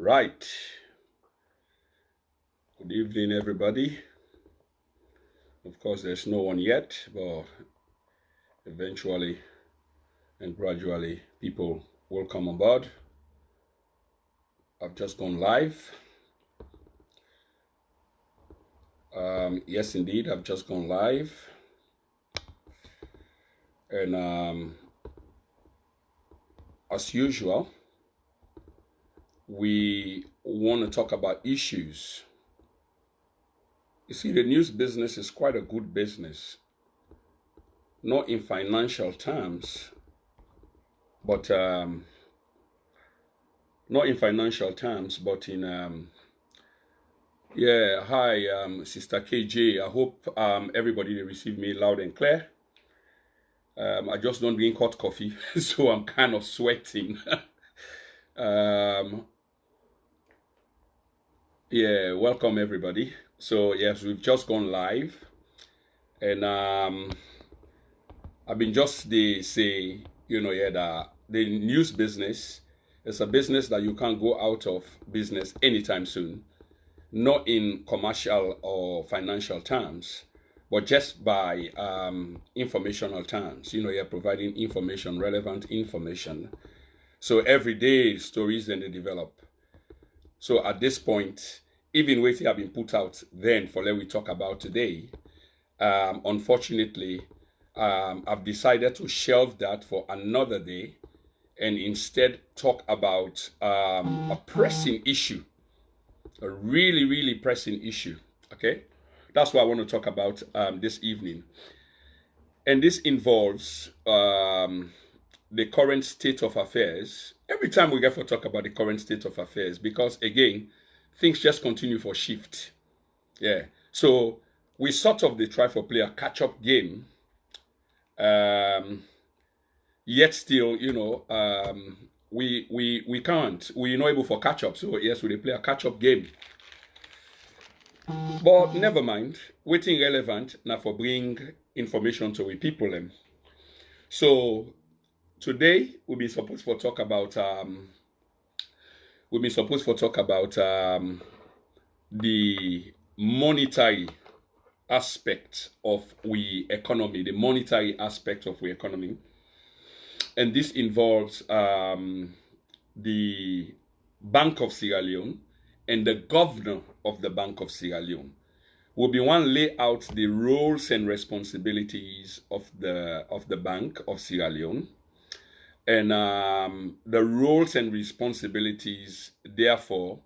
Right. Good evening, everybody. Of course, there's no one yet, but eventually and gradually people will come aboard. I've just gone live. Yes, indeed, I've just gone live. And as usual, we want to talk about issues. You see, the news business is quite a good business, not in financial terms, but not in financial terms, but in yeah. Hi, Sister KJ. I hope everybody they receive me loud and clear. I just don't drink hot coffee, so I'm kind of sweating. Yeah, welcome everybody. So yes, we've just gone live, and I've been just say, that the news business is a business that you can't go out of business anytime soon, not in commercial or financial terms, but just by informational terms. You're providing information, relevant information. So every day stories then they develop. So at this point, even what have been put out then for what we talk about today, unfortunately, I've decided to shelve that for another day and instead talk about a pressing issue, a really, really pressing issue. Okay, that's what I want to talk about this evening. And this involves the current state of affairs. Every time we get to talk about the current state of affairs, because again, things just continue for shift. Yeah. So we sort of try for play a catch-up game. Yet still, we can't. We're not able for catch-up. So yes, we play a catch-up game. But never mind. Waiting relevant now for bring information to we people them. So today we'll be supposed to talk about the monetary aspect of we economy, the monetary aspect of we economy, and this involves the Bank of Sierra Leone and the governor of the Bank of Sierra Leone. Will be one lay out the roles and responsibilities of the Bank of Sierra Leone, and the roles and responsibilities, therefore,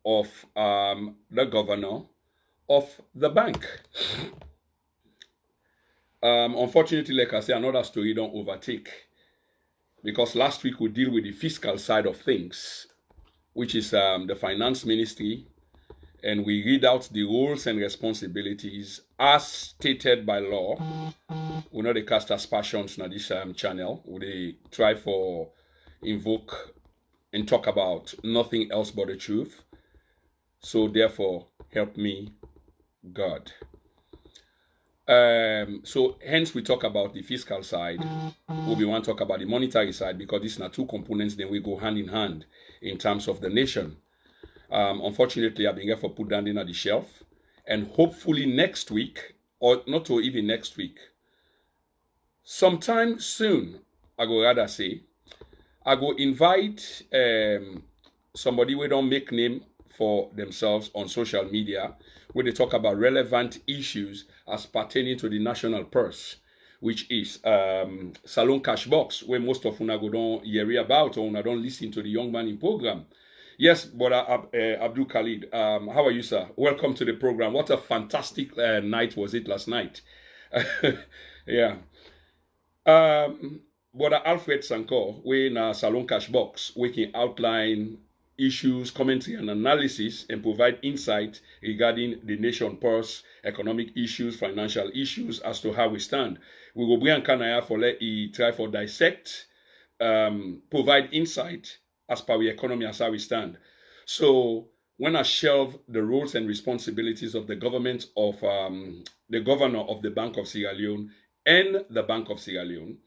of the governor of the bank. Unfortunately, like I say, another story don't overtake, because last week we deal with the fiscal side of things, which is the finance ministry, and we read out the roles and responsibilities as stated by law. We know they cast aspersions on this channel. We try for invoke and talk about nothing else but the truth. So therefore, help me, God. So hence we talk about the fiscal side. We want to talk about the monetary side, because these are two components. Then we go hand in hand in terms of the nation. Unfortunately, I've been here for put down in at the shelf, and hopefully next week, or not to even next week, sometime soon, I go rather say, I go invite somebody we don't make name for themselves on social media, where they talk about relevant issues as pertaining to the national purse, which is Salon Cash Box, where most of una go don't hear about, or una don't listen to the Young Man in program. Yes, brother Abdul Khalid, how are you, sir? Welcome to the program. What a fantastic night was it last night. Yeah. Brother Alfred Sankor, we in Salon Cash Box, we can outline issues, commentary and analysis, and provide insight regarding the nation purse, economic issues, financial issues, as to how we stand. We will bring Kanaya for let he try for dissect, provide insight as per the economy, as how we stand. So when I shelve the roles and responsibilities of the government of the governor of the Bank of Sierra Leone and the Bank of Sierra Leone,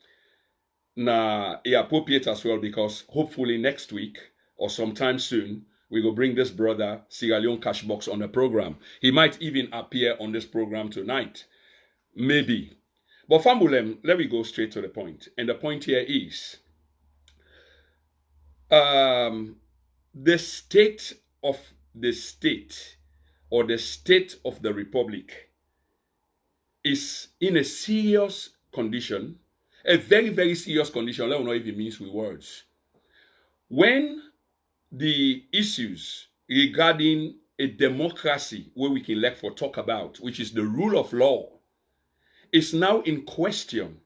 now it's appropriate as well, because hopefully next week or sometime soon we go bring this brother, Sierra Leone Cashbox, on the program. He might even appear on this program tonight. Maybe. But Fambulem, let me go straight to the point. And the point here is, the state of the state, or the state of the republic, is in a serious condition, a very, very serious condition. Let me know if it means with words. When the issues regarding a democracy where we can elect for talk about, which is the rule of law, is now in question.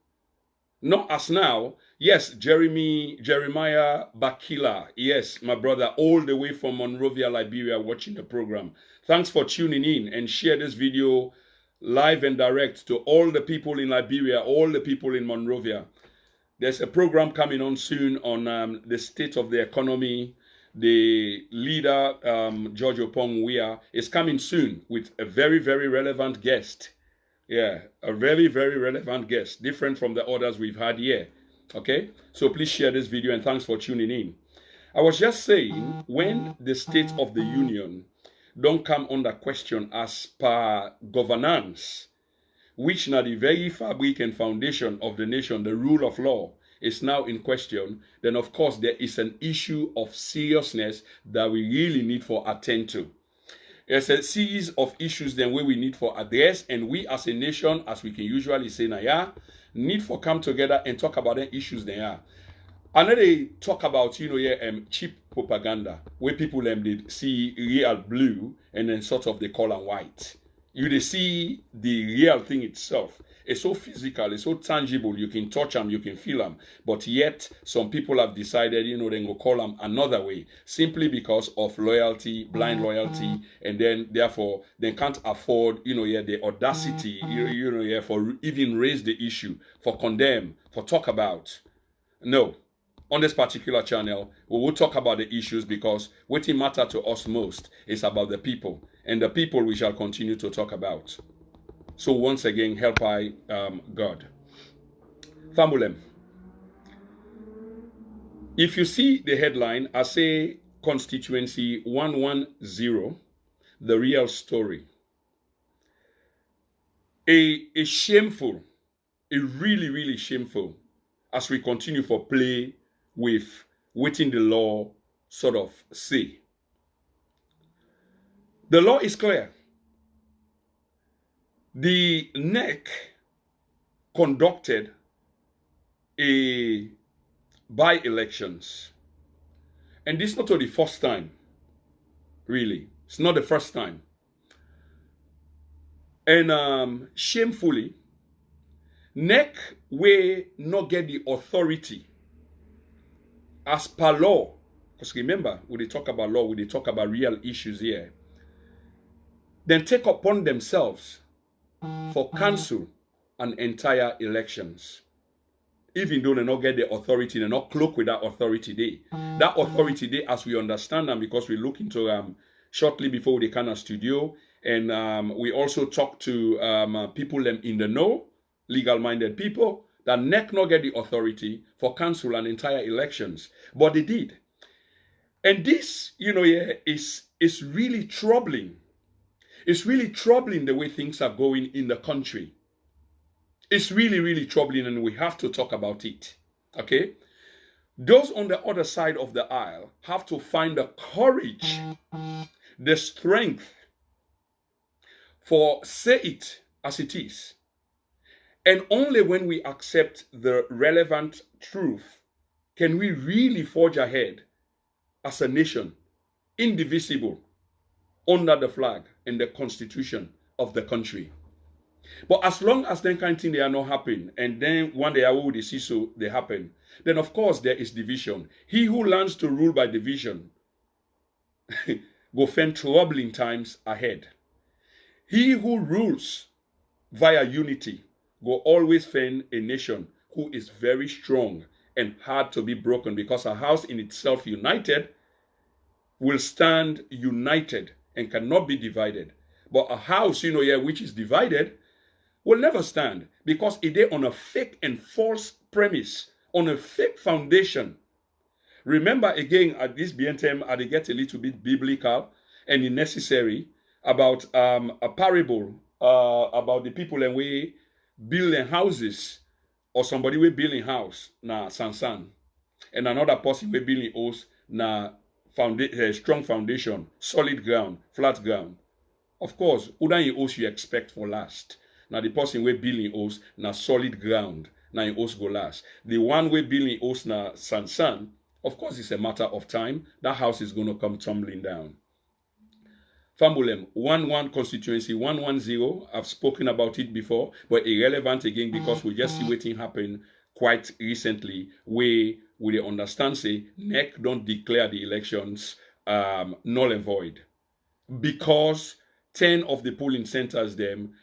Not as now, yes, Jeremiah Bakila, yes, my brother, all the way from Monrovia, Liberia, watching the program. Thanks for tuning in, and share this video live and direct to all the people in Liberia, all the people in Monrovia. There's a program coming on soon on the state of the economy. The leader, George Opongwea, is coming soon with a very, very relevant guest. Yeah, a very, very relevant guest, different from the others we've had here. Okay, so please share this video, and thanks for tuning in. I was just saying, when the state of the union don't come under question as per governance, which now the very fabric and foundation of the nation, the rule of law, is now in question, then of course there is an issue of seriousness that we really need for attend to. There's a series of issues then where we need for address, and we as a nation, as we can usually say, need for come together and talk about the issues they are. And then they talk about, cheap propaganda, where people did see real blue and then sort of they call them white. They see the real thing itself. It's so physical, it's so tangible, you can touch them, you can feel them. But yet, some people have decided, they go call them another way, simply because of loyalty, blind loyalty, and then, therefore, they can't afford, the audacity, for even raise the issue, for condemn, for talk about. No. On this particular channel, we will talk about the issues because what matters to us most is about the people, and the people we shall continue to talk about. So once again, help I God. Fambulem. If you see the headline, I say Constituency 110, the real story. A shameful, a really, really shameful, as we continue for play with waiting the law sort of say. The law is clear. The NEC conducted a by-elections, and this is not the first time, really. It's not the first time. And shamefully, NEC will not get the authority as per law, because remember, when they talk about law, when they talk about real issues here, then take upon themselves for cancel an entire elections. Even though they not get the authority, they not cloak with that authority there. That authority there, as we understand them, because we look into shortly before the kind of studio, and we also talk to people in the know, legal-minded people, that NEC not get the authority for cancel an entire elections. But they did. And this, is really troubling. It's really troubling the way things are going in the country. It's really, really troubling, and we have to talk about it. Okay? Those on the other side of the aisle have to find the courage, the strength for say it as it is. And only when we accept the relevant truth can we really forge ahead as a nation, indivisible, under the flag and the constitution of the country. But as long as that kind of thing they are not happening, and then one day I will see so they happen, then of course there is division. He who learns to rule by division will find troubling times ahead. He who rules via unity will always find a nation who is very strong and hard to be broken, because a house in itself united will stand united and cannot be divided. But a house, which is divided will never stand, because it is on a fake and false premise, on a fake foundation. Remember again, at this BNTM, they get a little bit biblical and unnecessary about a parable about the people and we building houses, or somebody we building house na sansan, and another person we building house na strong foundation, solid ground, flat ground. Of course, udan your house you expect for last. Now the person we building house na solid ground, na your house go last. The one we building house na sansan, of course it's a matter of time. That house is going to come tumbling down. Famulem 1-1 constituency 110. I've spoken about it before, but irrelevant again because we just see what thing happen quite recently. We understand say NEC don't declare the elections null and void because 10 of the polling centers then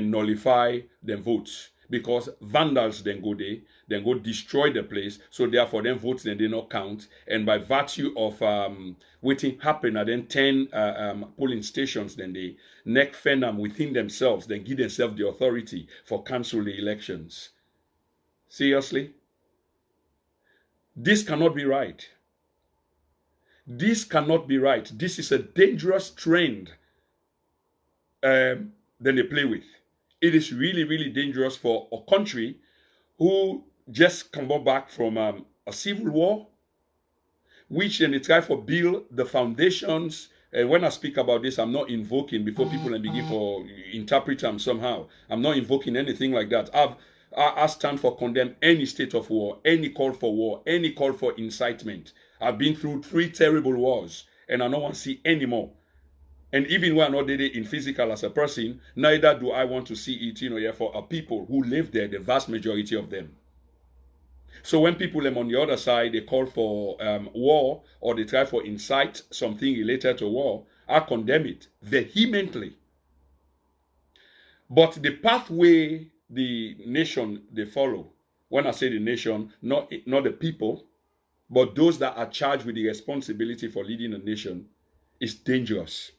nullify them votes because vandals then go there, then go destroy the place. So therefore, them votes then they not count. And by virtue of waiting happen at then 10 polling stations, then they NEC fend them within themselves, then give themselves the authority for cancel the elections. Seriously? This cannot be right. This cannot be right. This is a dangerous trend then they play with. It is really, really dangerous for a country who just come back from a civil war, which then they try to build the foundations. And when I speak about this, I'm not invoking before people and begin to interpret them somehow. I'm not invoking anything like that. I stand for condemn any state of war, any call for war, any call for incitement. I've been through 3 terrible wars, and I don't want to see any more. And even when I'm not there in physical as a person, neither do I want to see it, for a people who live there, the vast majority of them. So when people on the other side, they call for war, or they try to incite something related to war, I condemn it vehemently. But the pathway the nation they follow, when I say the nation, not the people, but those that are charged with the responsibility for leading a nation, is dangerous.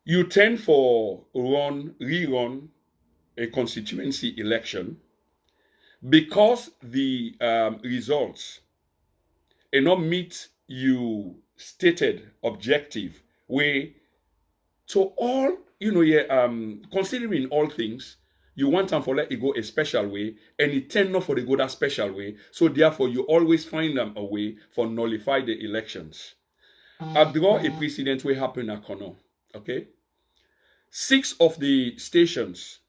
You tend for rerun a constituency election because the results do not meet you stated objective way to all, considering all things, you want them for let it go a special way, and it tend not for the go that special way, so therefore you always find them a way for nullify the elections. I draw a precedent will happen at Kono. Okay, 6 of the stations,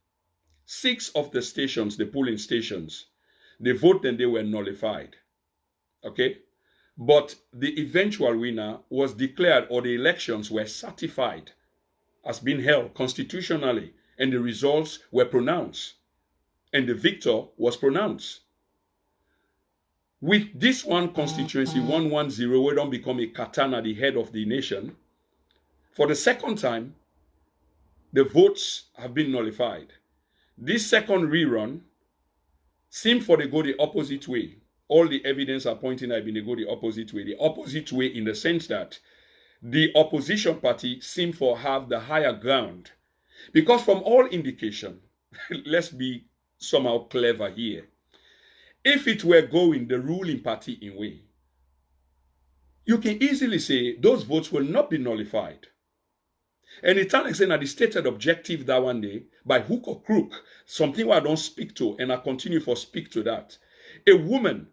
the polling stations, the vote then they were nullified. Okay, but the eventual winner was declared, or the elections were certified as being held constitutionally, and the results were pronounced, and the victor was pronounced. With this one constituency 110, we don't become a katana, the head of the nation. For the second time, the votes have been nullified. This second rerun seemed for they go the opposite way. All the evidence are pointing at they go the opposite way. The opposite way in the sense that the opposition party seemed for have the higher ground. Because from all indication, let's be somehow clever here. If it were going the ruling party in way, you can easily say those votes will not be nullified. And it turns out that the stated objective that one day, by hook or crook, something I don't speak to, and I continue to speak to that. A woman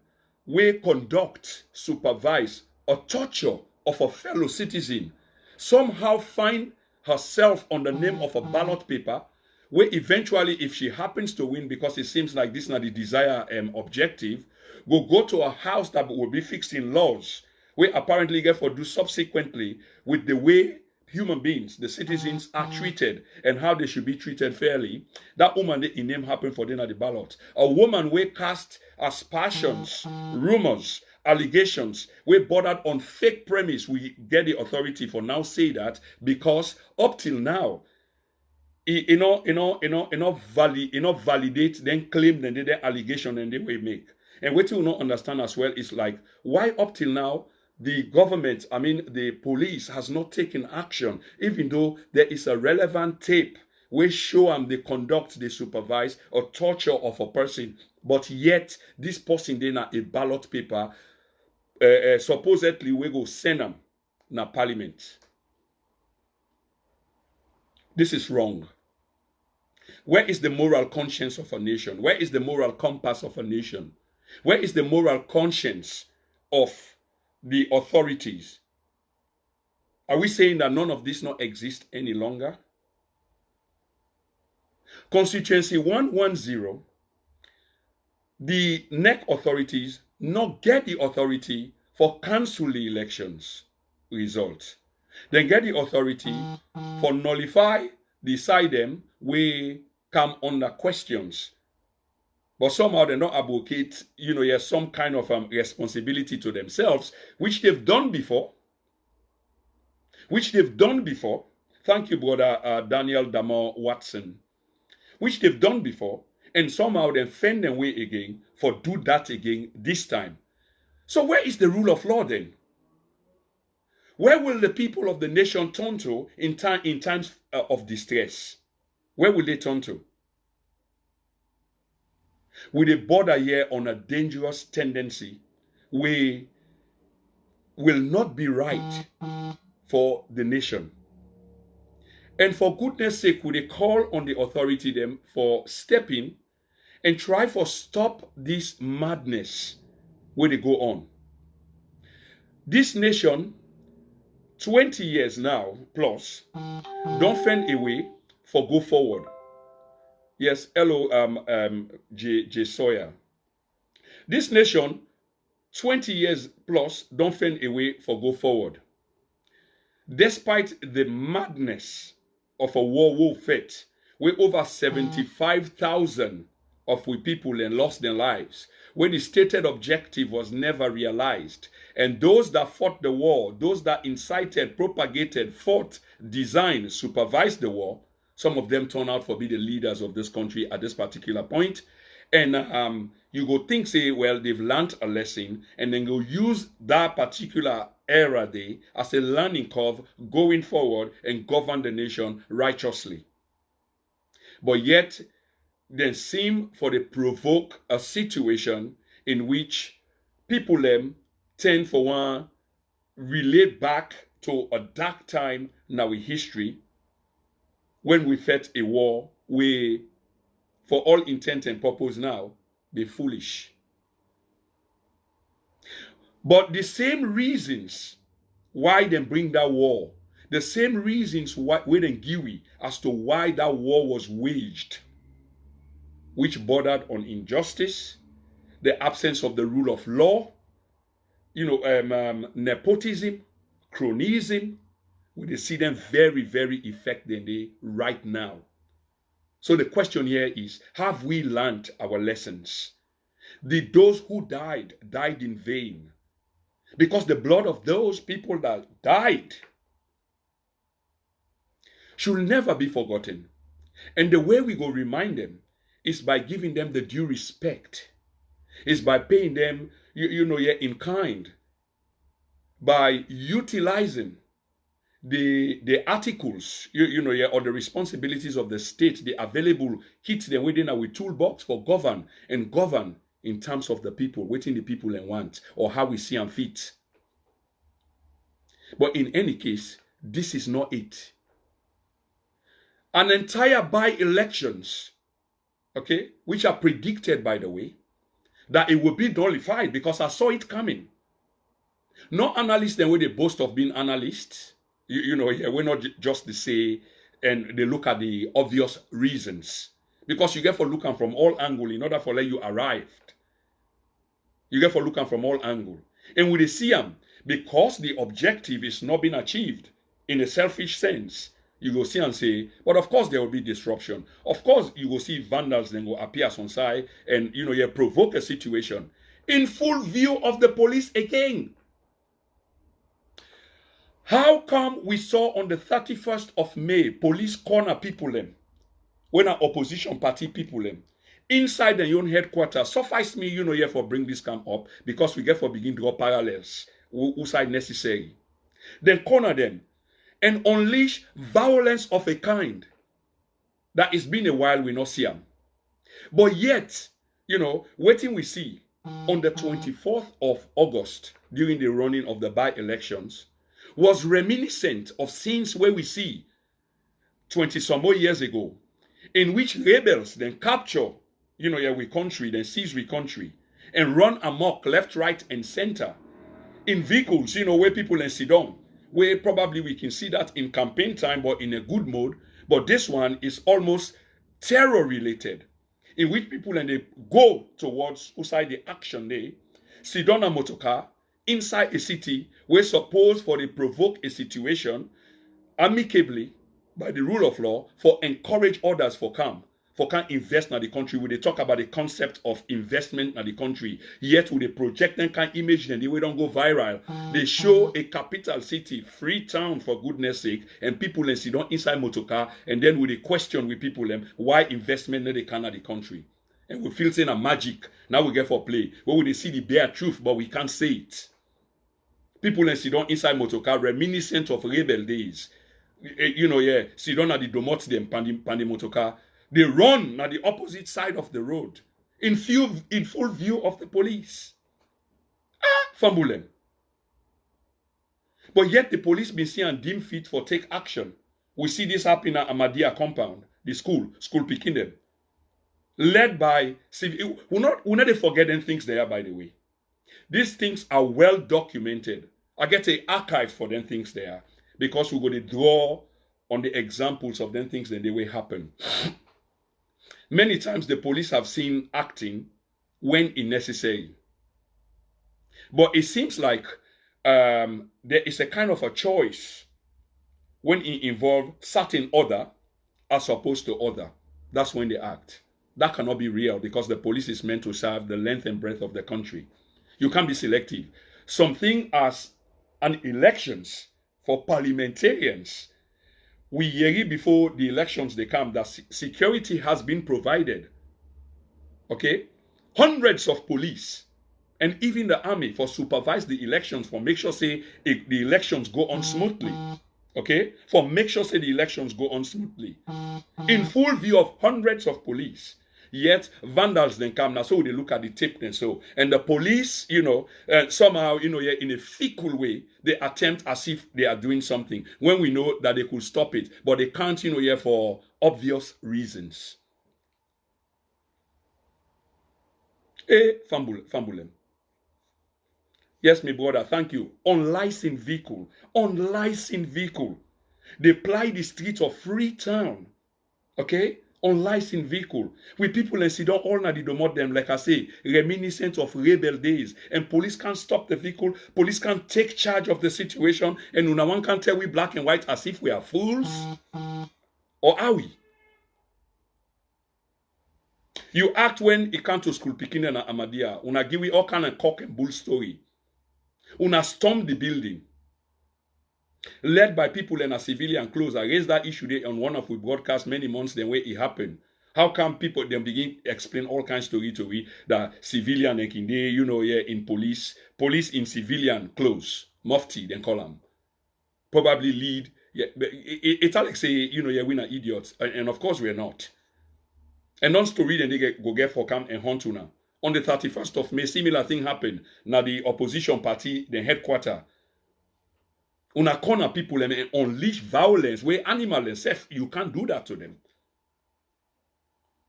will conduct, supervise, or torture of a fellow citizen, somehow find herself on the name of a ballot paper, where eventually, if she happens to win, because it seems like this is not the desired objective, will go to a house that will be fixing laws, where apparently get for do subsequently with the way human beings, the citizens, are treated and how they should be treated fairly. That woman, the name happened for dinner the ballot. A woman will cast aspersions, rumors, allegations, we bordered on fake premise. We get the authority for now say that because up till now, validate then claim then the allegation and they will make. And what you will not understand as well is like why up till now the government, the police has not taken action, even though there is a relevant tape where show them they conduct, they supervise or torture of a person, but yet this person then a ballot paper supposedly we go send them na parliament. This is wrong. Where is the moral conscience of a nation? Where is the moral compass of a nation? Where is the moral conscience of the authorities? Are we saying that none of this not exist any longer? Constituency 110, the NEC authorities not get the authority for cancel the elections results. Then get the authority for nullify, decide them, we come under questions. But somehow they don't advocate, some kind of responsibility to themselves, which they've done before. Thank you, brother Daniel Damon Watson. Which they've done before, and somehow they fend their way again for do that again this time. So where is the rule of law then? Where will the people of the nation turn to in times of distress? Where will they turn to? With a border here on a dangerous tendency, we will not be right for the nation. And for goodness sake, would they call on the authority them for stepping and try for stop this madness where they go on. This nation, 20 years now plus, don't find a way for go forward. Yes, hello, J. Sawyer. This nation, 20 years plus, don't find a way for go forward. Despite the madness of a war fate, where over 75,000 of we people and lost their lives, where the stated objective was never realized. And those that fought the war, those that incited, propagated, fought, designed, supervised the war, some of them turned out to be the leaders of this country at this particular point. And you go think, say, well, they've learned a lesson, and then go use that particular era day as a learning curve going forward and govern the nation righteously. But yet, they seem for to provoke a situation in which people tend for one relate back to a dark time in our history when we fought a war where, for all intent and purpose now, they're foolish. But the same reasons why they bring that war, the same reasons why we then give as to why that war was waged, which bordered on injustice, the absence of the rule of law, nepotism, cronyism, we see them very, very effectively right now. So the question here is, have we learned our lessons? Did those who died in vain? Because the blood of those people that died should never be forgotten. And the way we go remind them is by giving them the due respect, is by paying them, in kind, by utilizing the articles, or the responsibilities of the state, the available kits them within our toolbox for govern in terms of the people, waiting the people and want, or how we see and fit. But in any case, this is not it. An entire by-elections, okay, which are predicted, by the way, that it will be nullified because I saw it coming. No analysts, then when they boast of being analysts, we're not just to say, and they look at the obvious reasons. Because you get for looking from all angles in order for let you arrive. You get for looking from all angles. And with the see them, because the objective is not being achieved in a selfish sense, you go see and say, but of course there will be disruption. Of course you will see vandals then go appear on side and you provoke a situation in full view of the police again. How come we saw on the 31st of May police corner people when our opposition party people inside their own headquarters? Suffice me, here for bring this camp up because we get for begin to go parallels who side necessary. Then corner them and unleash violence of a kind that it's been a while we not see them. But yet, waiting we see on the 24th of August, during the running of the by-elections was reminiscent of scenes where we see 20 some more years ago, in which rebels then capture, we country, then seize we country, and run amok left, right, and center in vehicles, where people then sit down, where probably we can see that in campaign time, but in a good mode. But this one is almost terror related, in which people and they go towards outside the action day, sit down a motor car inside a city where suppose for they provoke a situation amicably by the rule of law for encourage others for can invest in the country. When they talk about the concept of investment in the country, yet with they project them kind image and they way don't go viral. They show a capital city, free town for goodness sake, and people and sit down inside motor car, and then with a question with people them why investment they can in the country. And we feel saying a magic. Now we get for play. Where we they see the bare truth, but we can't say it. People and sit down inside motor car reminiscent of rebel days. Sit down at the domot them pandi motor car. They run at the opposite side of the road in full view of the police. Fumble them. But yet the police been seen and deemed fit for take action. We see this happen at Ahmadiyya compound, the school picking them. Led by civil. We're not forgetting things there, by the way. These things are well documented. I get an archive for them things there, because we're going to draw on the examples of them things that they will happen. Many times the police have seen acting when it's necessary. But it seems like there is a kind of a choice when it involves certain order as opposed to other. That's when they act. That cannot be real, because the police is meant to serve the length and breadth of the country. You can't be selective. Something as an elections for parliamentarians, we hear before the elections they come that security has been provided. Okay? Hundreds of police and even the army for supervise the elections, for make sure say the elections go on smoothly. Okay? For make sure say the elections go on smoothly. In full view of hundreds of police. Yet vandals then come now, so they look at the tape and so, and the police, somehow, in a fickle way, they attempt as if they are doing something when we know that they could stop it, but they can't, for obvious reasons. Fambulem. Yes, my brother, thank you. Unlicensed vehicle. They ply the streets of Freetown. Okay? Unlicensed vehicle. With people and sit down all night, they domot them, like I say, reminiscent of rebel days. And police can't stop the vehicle. Police can't take charge of the situation. And no one can tell we black and white as if we are fools. Or are we? You act when it comes to school picking and Ahmadiyya. Una give we all kind of cock and bull story. Una storm the building. Led by people in a civilian clothes. I raised that issue there on one of we broadcast many months the way it happened. How come people then begin to explain all kinds of story to we that civilian like in there, in police in civilian clothes, mufti then call them. Probably lead. Yeah, it's like say, we're not idiots. And of course we're not. And non story then they go get for camp and hunt now. On the 31st of May, similar thing happened. Now the opposition party, the headquarter. Una corner people and unleash violence where animals and self, you can't do that to them.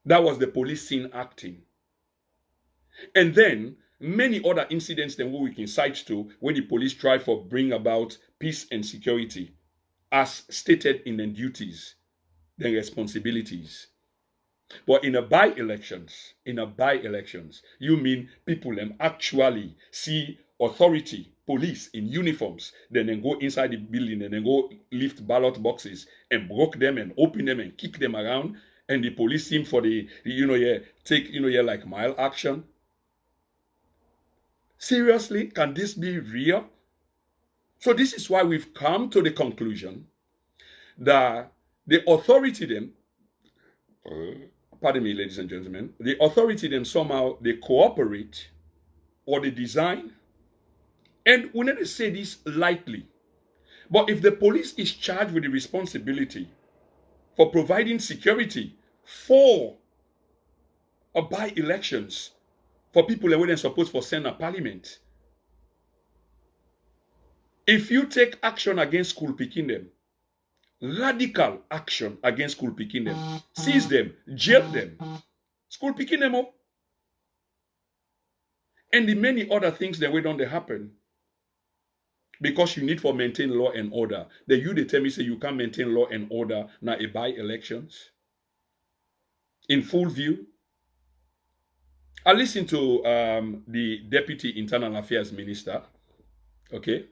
That was the police scene acting. And then many other incidents than what we can cite to when the police try for bring about peace and security as stated in their duties, their responsibilities. But in a by-elections, you mean people actually see authority, police in uniforms, then go inside the building and then go lift ballot boxes and broke them and open them and kick them around, and the police seem for the take like mild action. Seriously, can this be real? So this is why we've come to the conclusion that the authority them, pardon me, ladies and gentlemen, the authority them somehow they cooperate or they design. And we need to say this lightly. But if the police is charged with the responsibility for providing security for by-elections for people that weren't supposed for send a parliament, If you take action against school picking them, radical action against school picking them, seize them, jail them, school picking them up, and the many other things that way don't they happen. Because you need for maintain law and order. Then you they tell me say you can't maintain law and order now a by elections. In full view. I listened to the Deputy Internal Affairs Minister. Okay.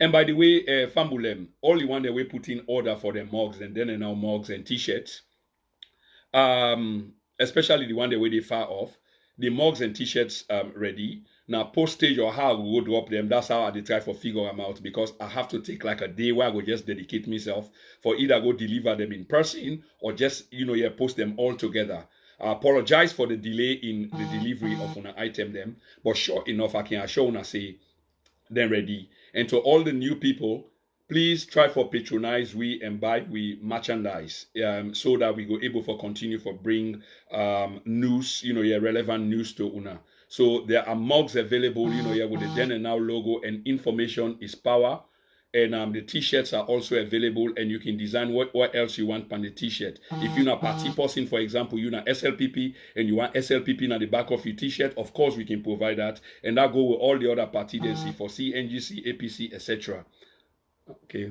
And by the way, Fambulem, all the one that we put in order for the mugs and then now mugs and t-shirts. Especially the one that way they far off. The mugs and t-shirts ready. Now postage or how we would drop them. That's how I try for figure them out, because I have to take like a day where I will just dedicate myself for either go deliver them in person or just post them all together. I apologize for the delay in the delivery of an item them, but sure enough I can assure you say them ready. And to all the new people, please try for patronize we and buy we merchandise so that we go able for continue for bring news, relevant news to una. So there are mugs available, with the then and now logo, and information is power. And the t-shirts are also available, and you can design what else you want on the t-shirt. If you're not party person, for example, you're not SLPP and you want SLPP on the back of your t-shirt, of course we can provide that. And that go with all the other party they see for CNGC, APC, etc. Okay.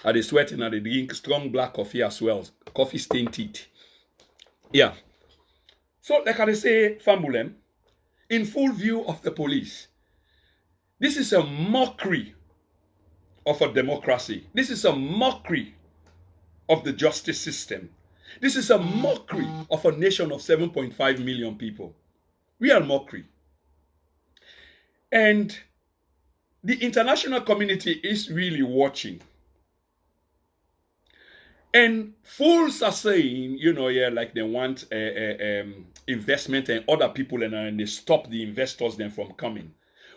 Are they sweating? Are they drink strong black coffee as well? Coffee stained teeth. Yeah. So, like I say, Fambulem, in full view of the police, this is a mockery of a democracy. This is a mockery of the justice system. This is a mockery of a nation of 7.5 million people. Real mockery. And the international community is really watching. And fools are saying, like they want investment and other people, and they stop the investors then from coming.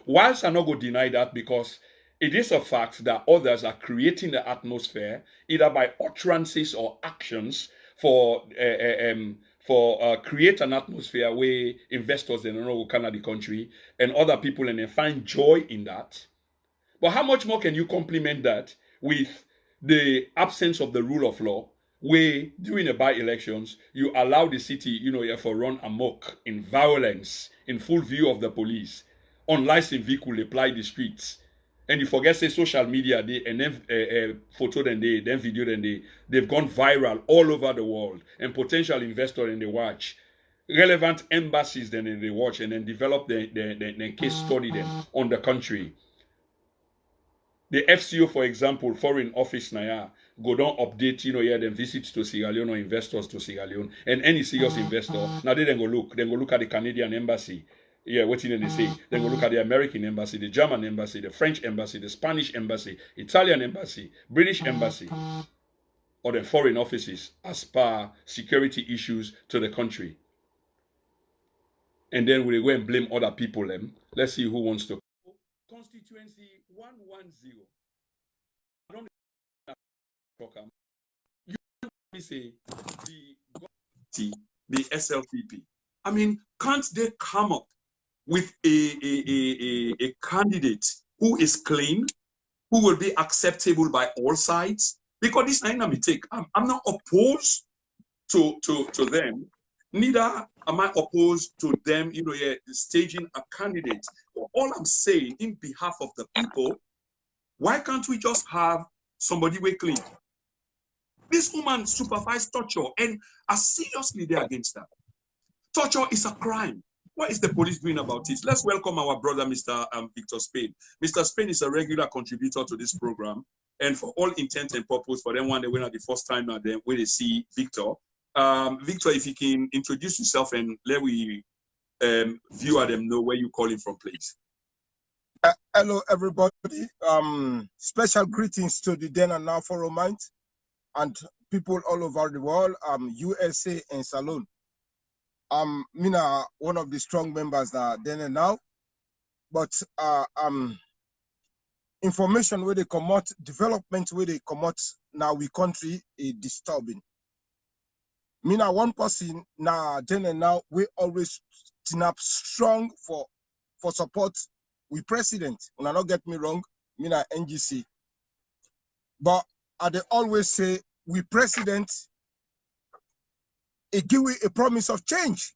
Whilst I'm not going to deny that, because it is a fact that others are creating the atmosphere either by utterances or actions for create an atmosphere where investors then will come out the country and other people and they find joy in that. But how much more can you complement that with the absence of the rule of law, where during the by-elections you allow the city, for run amok in violence in full view of the police, unlicensed vehicle apply the streets, and you forget say social media they and then photo then video then they've gone viral all over the world, and potential investors and they watch, relevant embassies then they watch and then develop the case study them on the country. The FCO, for example, Foreign Office Naya, go down update, them visits to Sierra Leone or investors to Sierra Leone, and any serious investor, now they then go look at the Canadian embassy. Yeah, what did they say? Then go look at the American embassy, the German embassy, the French embassy, the Spanish embassy, Italian embassy, British embassy, or the foreign offices as per security issues to the country. And then we go and blame other people. Let's see who wants to. Constituency 110. I don't know. You say the SLPP. I mean, can't they come up with a candidate who is clean, who will be acceptable by all sides? Because this ain't a mistake. I'm not opposed to them. Neither am I opposed to them, staging a candidate. All I'm saying, in behalf of the people, why can't we just have somebody we clean? This woman supervised torture, and are seriously there against that. Torture is a crime. What is the police doing about it? Let's welcome our brother, Mr. Victor Spain. Mr. Spain is a regular contributor to this program, and for all intent and purpose, for them, when they went at the first time, then when they see Victor. Victor, if you can introduce yourself and let we viewer them know where you calling from, please. Hello, everybody. Special greetings to the Then and Now Forum Mind and people all over the world, USA and Salon. Mina, one of the strong members that Then and Now, but information where they come out, development where they come out now we country is disturbing. Mina, one person now Then and Now we always up strong for support with president. And I don't get me wrong, me na NGC. But I they always say we president, it give we a promise of change.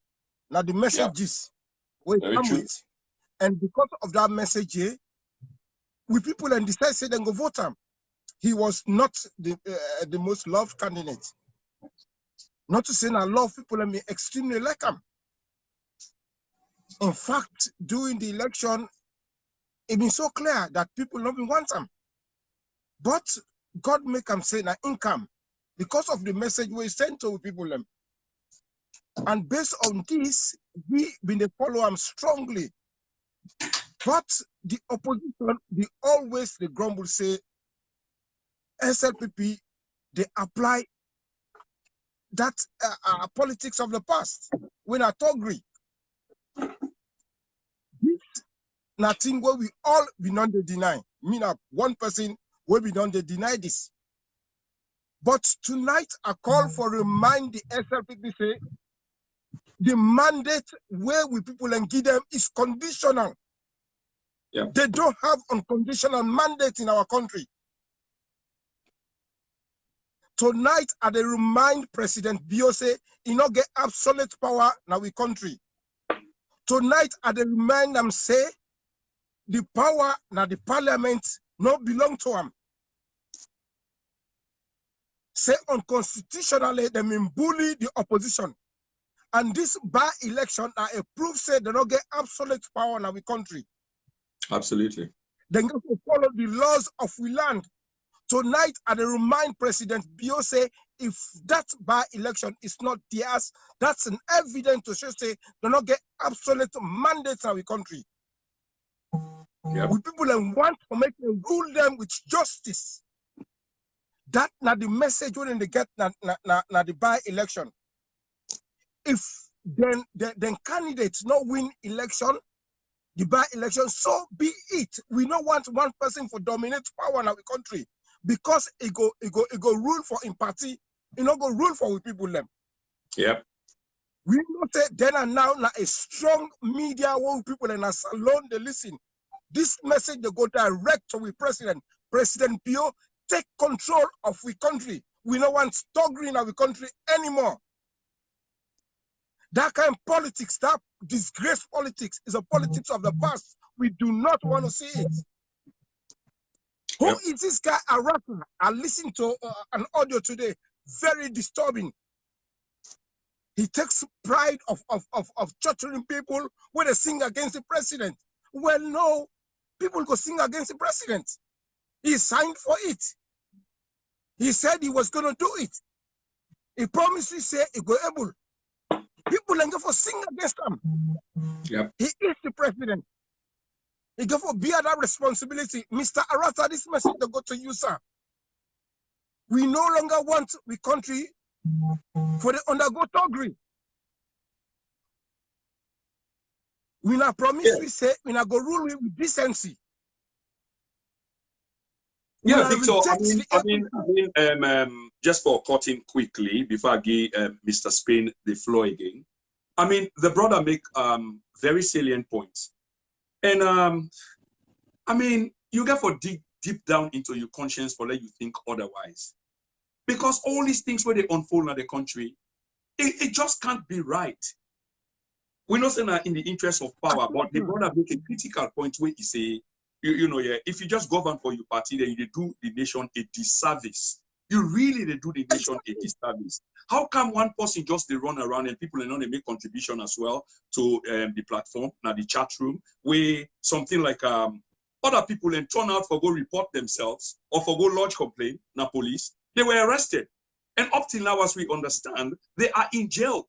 Now the messages we come with. And because of that message, we people and decide say then go vote him. He was not the most loved candidate. Not to say I love people and me extremely like him. In fact, during the election, it been so clear that people don't want him. But God make him say na income because of the message we sent to people them. And based on this, we been they follow him strongly. But the opposition, they grumble, say SLPP, they apply that politics of the past. When I agree, this nothing where we all be non they deny. Me not one person will be non they deny this. But tonight I call for remind the SLPP say the mandate where we people and give them is conditional. Yeah. They don't have unconditional mandate in our country. Tonight, I remind President Bio say he not get absolute power in our country. Tonight, I remind them say the power na the parliament not belong to him. Say unconstitutionally, they mean bully the opposition. And this by-election are a proof say they don't get absolute power in our country. Absolutely. They have to follow the laws of we land. Tonight, I remind President Bio say if that by-election is not theirs, that's an evidence to say they not get absolute mandates in our country. Yep. We people want to make them rule them with justice. That not the message when they get na the by-election. If then candidates not win election, the by-election, so be it. We don't want one person for dominate power in our country because it go rule for in party, it not go rule for we people them. Yep. We know say then and now a strong media where people in a salon they listen. This message they go direct to the president. President Pio, take control of we country. We don't want staggering in our country anymore. That kind of politics, that disgrace politics is a politics of the past. We do not want to see it. Who is this guy, a rapper? I listened to an audio today, very disturbing. He takes pride of torturing people when they sing against the president. Well, no, people go sing against the president. He signed for it. He said he was going to do it. He promised to say he go able. People ain't go for sing against him. Yep. He is the president. He go for bear that responsibility. Mr. Arata, this message to go to you, sir. We no longer want the country for the undergo toggery. We not promise we say we not go rule with decency. Yeah, Victor, I mean, just for cutting quickly before I give Mr. Spain the floor again. I mean, the brother make very salient points. And I mean, you get for dig deep down into your conscience for let you think otherwise. Because all these things where they unfold in the country, it just can't be right. We're not saying that in the interest of power, but the brother make a critical point where he say, you know, if you just govern for your party, then you do the nation a disservice. You really they do the nation a disservice. How come one person just they run around and people they make contribution as well to the platform, now the chat room, where something like other people then turn out for go report themselves or for go lodge complaint, now police, they were arrested. And up till now, as we understand, they are in jail.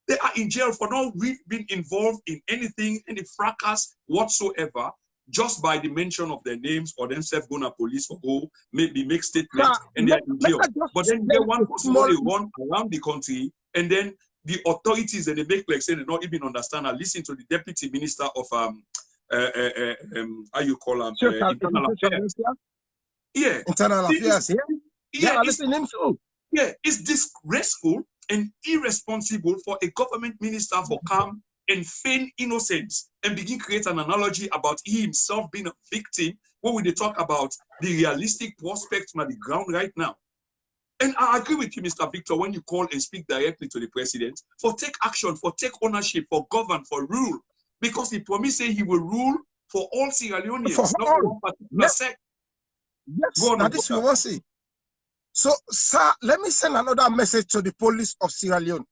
They are in jail for not being involved in anything, any fracas whatsoever, just by the mention of their names or themselves going to police or go maybe make statements and they are in jail. But then they one person only run around the country and then the authorities and they make like say they don't even understand and listen to the deputy minister of how you call him internal affairs. Yeah. Internal affairs, yeah. I listen to him too. Yeah, it's disgraceful and irresponsible for a government minister for come and feign innocence and begin create an analogy about he himself being a victim when we talk about the realistic prospects on the ground right now. And I agree with you, Mr. Victor, when you call and speak directly to the president for take action, for take ownership, for govern, for rule, because he promised he will rule for all Sierra Leoneans, not for one particular sect. Yes, now this we want to see. So, sir, let me send another message to the police of Sierra Leone.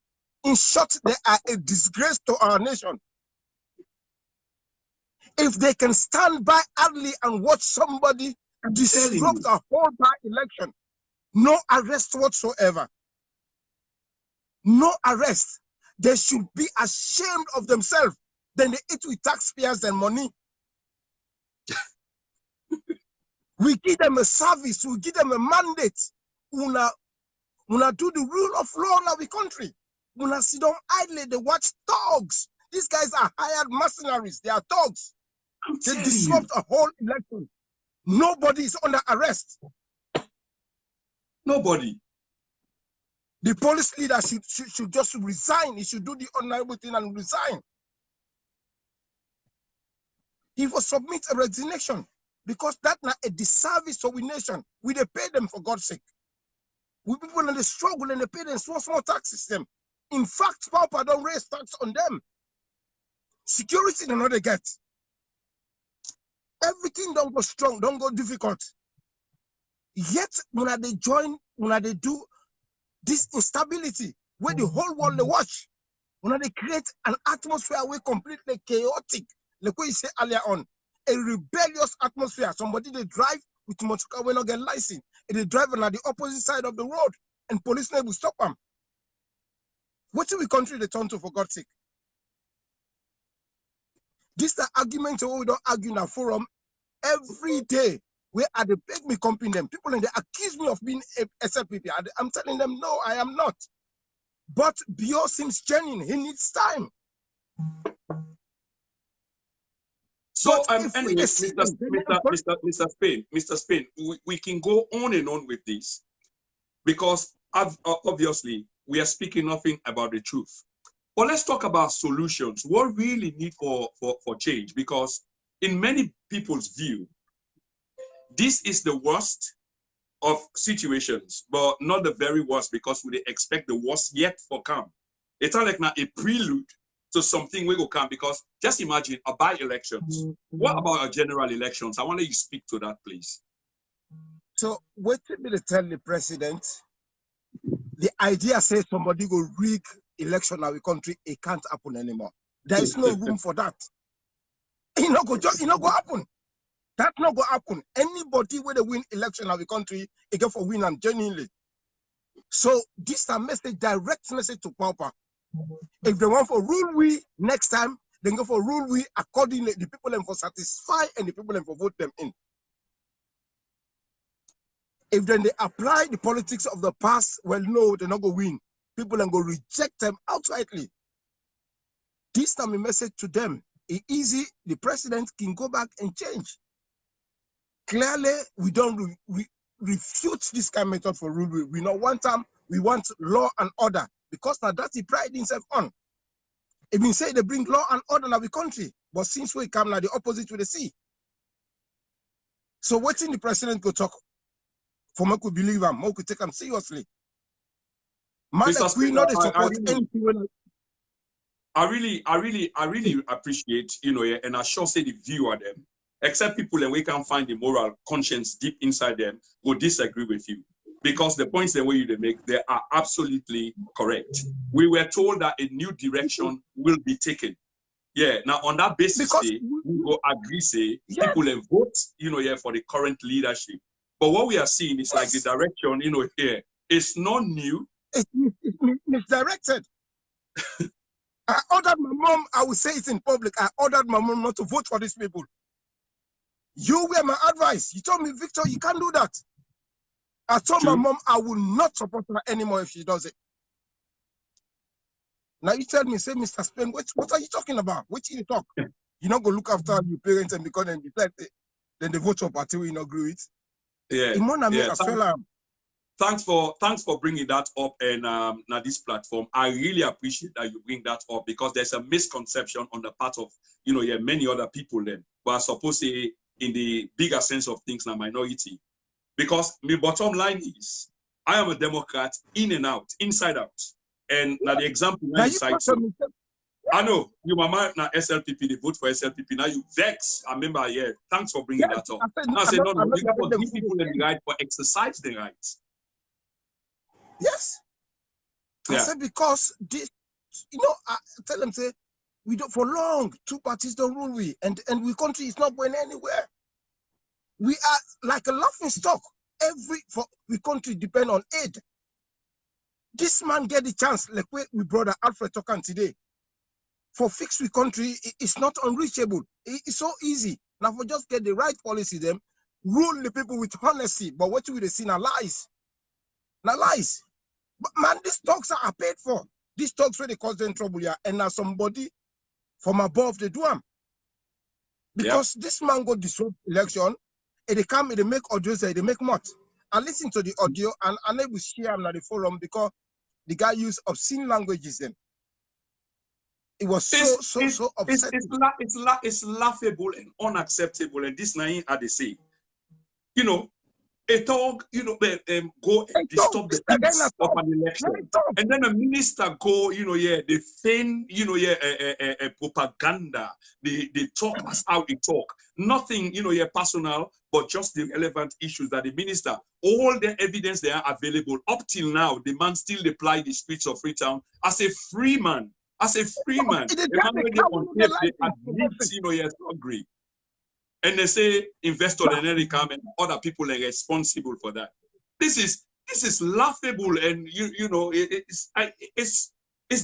In short, they are a disgrace to our nation. If they can stand by idly and watch somebody disrupt a whole by-election, no arrest whatsoever. No arrest. They should be ashamed of themselves. Then they eat with taxpayers and money. We give them a service. We give them a mandate. Una do the rule of law in our country. Una sit down idly. They watch thugs. These guys are hired mercenaries. They are thugs. They disrupt a whole election. Nobody is under arrest. Nobody. The police leader should just resign. He should do the honorable thing and resign. He will submit a resignation because that's not a disservice to our nation. We they pay them for God's sake. We people in the struggle and they pay them small tax system. In fact, Papa don't raise tax on them. Security they know they get. Everything don't go strong, don't go difficult. Yet when they join, when they do this instability, where the whole world they watch, when they create an atmosphere where completely chaotic, like what you say earlier on, a rebellious atmosphere. Somebody they drive with motor when not get license, and they drive on the opposite side of the road, and police will stop them. What do we country they turn to, for God's sake? This the argument where we don't argue in a forum every day. Where are they beg me company them? People and they accuse me of being a SLPP. I'm telling them, no, I am not. But Bio seems genuine. He needs time. So anyway, Mr. Spain, we can go on and on with this because obviously we are speaking nothing about the truth. But let's talk about solutions. What really need for change? Because in many people's view, this is the worst of situations, but not the very worst because we expect the worst yet for come. It's not like now a prelude to something we will come because just imagine a by-elections. What about a general elections? I want you to speak to that, please. So what did they tell the president? The idea says somebody will rig election in our country, it can't happen anymore. There is no room for that. It not go happen. That's not going to happen. Anybody where they win election in our country, it get for win and genuinely. So this is a message, direct message to Papa. If they want for rule we next time, then go for rule we accordingly. The people them for satisfy and the people them for vote them in. If then they apply the politics of the past, well, no, they're not going to win. People then go reject them outrightly. This time a message to them. It's easy. The president can go back and change. Clearly, we don't refute this kind of method for rule. We don't want them. We want law and order because now that's the pride himself on. It means say they bring law and order in our country, but since we come now, the opposite we see. So waiting the president go talk for me could believe him, more could take him seriously. Man, we know they support anything. I really appreciate, and I sure say the viewer them. Except people and we can find the moral conscience deep inside them will disagree with you because the points that you make, they are absolutely correct. We were told that a new direction will be taken. Yeah. Now on that basis, we will agree, say people and vote, for the current leadership. But what we are seeing is like the direction, here, it's not new. It's misdirected. I ordered my mom, I will say it in public, I ordered my mom not to vote for these people. You were my advice. You told me, Victor, you can't do that. I told my mom I will not support her anymore if she does it. Now you tell me, say, Mr. Spain, what are you talking about? What you talk? You not go look after your parents and because then decide then they vote for a party we not agree with. Yeah. thanks for bringing that up and now this platform. I really appreciate that you bring that up because there's a misconception on the part of many other people then, but I suppose say in the bigger sense of things, na minority. Because my bottom line is I am a Democrat in and out, inside out. And now the example now you cite, I know you mama na SLPP, they vote for SLPP. Now you vex. I remember, yeah. Thanks for bringing that up. I said, no, we got to give people the right for exercise the rights. Yes. I said because this, I tell them say we don't for long. Two parties don't rule we, and we country is not going anywhere. We are like a laughing stock. We country depend on aid. This man get the chance, like we brother Alfred talking today. For fix we country, it's not unreachable. It's so easy. Now for just get the right policy, them rule the people with honesty. But what we see now lies. Now lies. But man, these talks are paid for. These talks really cause them trouble here. And now somebody from above they do them. Because this man got disrupt election, and they come and they make audio, they make much. I listen to the audio and I will share them at the forum because the guy used obscene languages then. It was so upsetting. It's laughable and unacceptable. And this nine are the same. A talk, go and disturb the peace of an election. And then a minister go, they feign, a propaganda. They talk as how they talk. Nothing, personal, but just the relevant issues that the minister, all the evidence they are available up till now, the man still apply the streets of Freetown as a free man. As a free man. The man when they on tape, they admit, yes, agree. And they say investor and then they come and other people are responsible for that. This is laughable and it's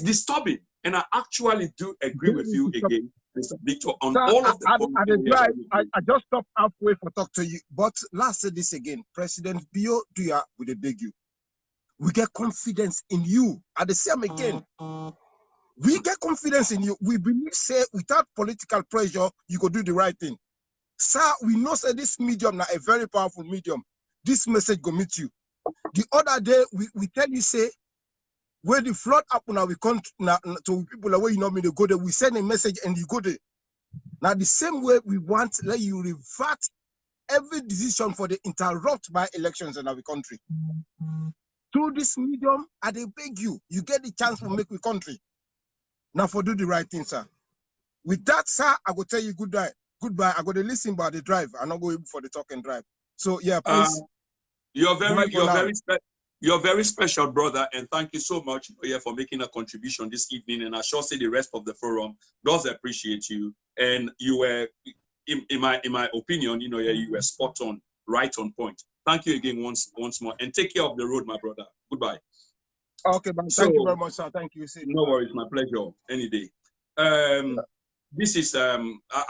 disturbing. And I actually do agree with you again, Mr. Victor, on all of the I just stopped halfway for talk to you. But let's say this again. President Bio Duya will beg you. We get confidence in you. At the same again. We get confidence in you. We believe, say, without political pressure, you could do the right thing. Sir, we know say this medium now a very powerful medium. This message go meet you. The other day we tell you say where the flood happen now we come now to people the way you know me to go there. We send a message and you go there. Now the same way we want let you revert every decision for the interrupt by elections in our country. Through this medium, I they beg you, you get the chance to make the country. Now for do the right thing, sir. With that, sir, I will tell you goodbye. Goodbye. I got to listen about the drive. I'm not going for the talk and drive. So yeah, please. You're very special, brother, and thank you so much for making a contribution this evening. And I shall say the rest of the forum does appreciate you. And you were, in my opinion, you were spot on, right on point. Thank you again once more, and take care of the road, my brother. Goodbye. Okay, man. Thank you very much, sir. Thank you. No worries, my pleasure. Any day. This is, I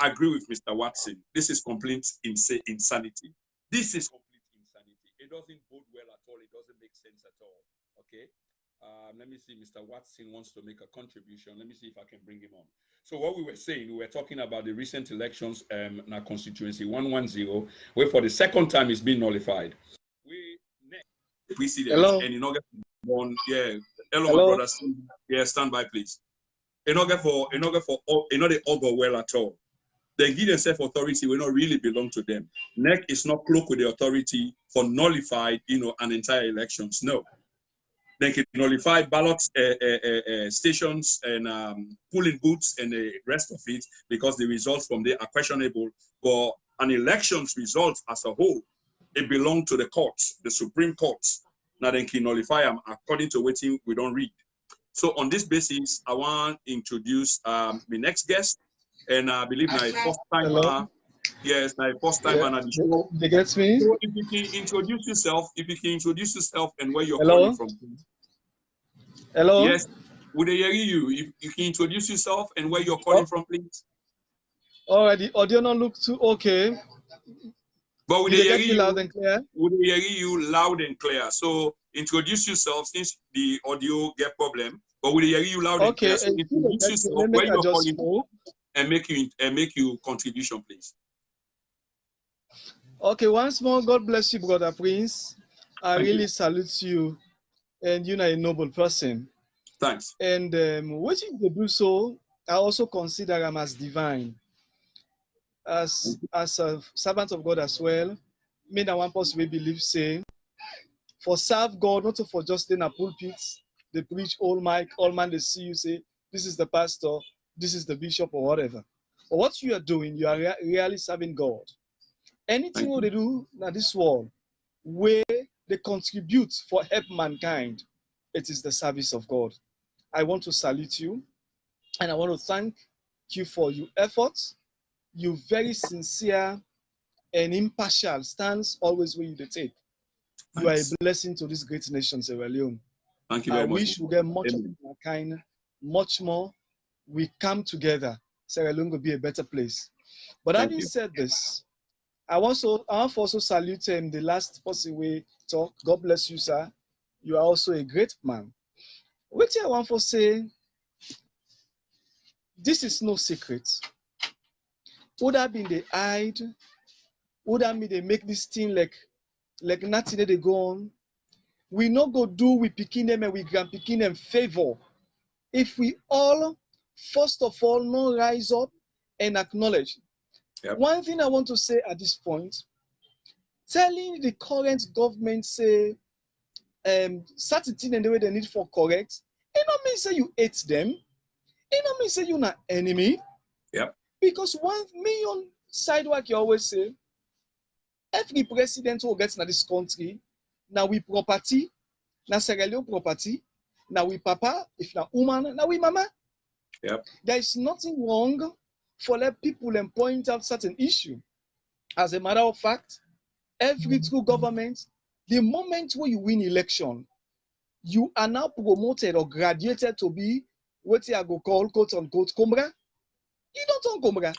agree with Mr. Watson. This is complete insanity. This is complete insanity. It doesn't bode well at all. It doesn't make sense at all. Okay. Let me see. Mr. Watson wants to make a contribution. Let me see if I can bring him on. So what we were saying, we were talking about the recent elections in our constituency 110, where for the second time it's been nullified. We see them. Hello. And in August, hello, my brother. Yeah, stand by, please. In order for the augur well at all. They give themselves authority will not really belong to them. NEC is not cloaked with the authority for nullified, an entire elections. No. They can nullify ballot stations and polling booths and the rest of it because the results from there are questionable. But an election's results as a whole, it belongs to the courts, the Supreme Courts. Now they can nullify them according to what we don't read. So on this basis, I want to introduce my next guest, and I believe my first time. Yes, my first time on the show. They get me. So if you can introduce yourself, and where you're calling from. Hello. Yes, would I hear you? If you can introduce yourself and where you're calling from, please. All right, the audio not look too okay. But would they hear get you loud and clear? Would hear you loud and clear. So introduce yourself since the audio get problem. But would hear you loud and clear. So introduce yourself, where you're calling from, and make you contribution, please. Okay, once more, God bless you, Brother Prince. I really salute you, and you're a noble person. Thanks. And what you do so, I also consider him as divine, as a servant of God as well. Me that one person we believe say, for serve God, not for just in a pulpit, they preach all mic, all man they see you say, this is the pastor, this is the bishop or whatever. But what you are doing, you are really serving God. Anything what they do in this world, where they contribute for help mankind, it is the service of God. I want to salute you, and I want to thank you for your efforts, your very sincere and impartial stance always where you take. You are a blessing to this great nation, Sierra Leone. Thank you very much. I wish we get much of our kind, much more. We come together, Sierra Leone will be a better place. But having said this, I want to also salute the last person we talk. God bless you, sir. You are also a great man. What I want to say, this is no secret. Would have been they hide? Would have been they make this thing like nothing they go on? We not go do with picking them and we grand picking them favor. If we all, first of all, not rise up and acknowledge. One thing I want to say at this point, telling the current government say certain thing and the way they need for correct, it don't mean say you hate them. It don't mean say you're not enemy. Because 1 million sidewalk you always say, every president who gets in this country, now we property, now Sierra Leone property, now we papa, if now woman, now we mama. There is nothing wrong for let people and point out certain issue. As a matter of fact, every true government, the moment where you win election, you are now promoted or graduated to be what you go call, quote unquote, Combra. You don't know Combra.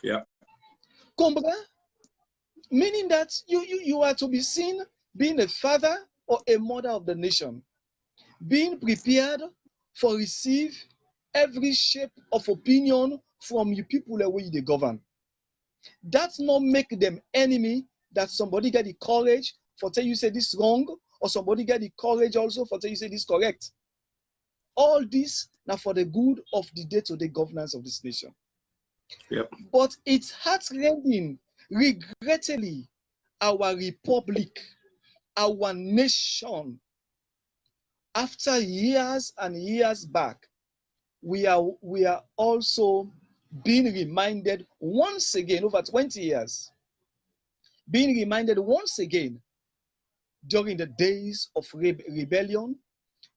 Combra, meaning that you are to be seen being a father or a mother of the nation, being prepared for receive every shape of opinion from you people the way they govern. That's not make them enemy, that somebody get the courage for tell you say this wrong, or somebody get the courage also for tell you say this correct. All this now for the good of the day-to-day governance of this nation. But it's heartrending, regrettably, our republic, our nation, after years and years back, we are also being reminded once again, over 20 years, being reminded once again during the days of rebellion,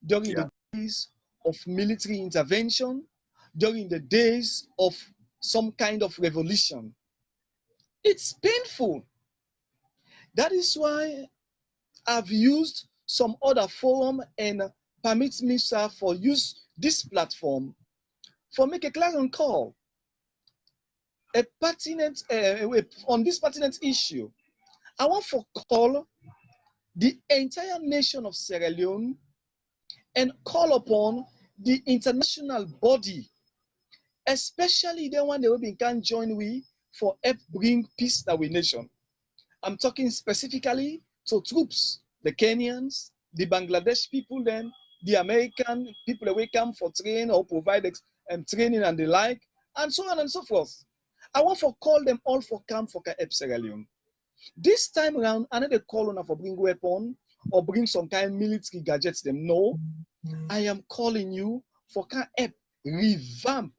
during the days of military intervention, during the days of some kind of revolution. It's painful. That is why I've used some other forum and permit me, sir, for use this platform for make a clarion call. A pertinent on this pertinent issue. I want to call the entire nation of Sierra Leone and call upon the international body, especially the one that can join we for help bring peace to our nation. I'm talking specifically to troops, the Kenyans, the Bangladesh people, then the American people that we come for train or provide training and the like, and so on and so forth. I want to call them all for come for help Sierra Leone. This time around, I need to call on for bring weapon or bring some kind of military gadgets them. No, I am calling you for can help revamp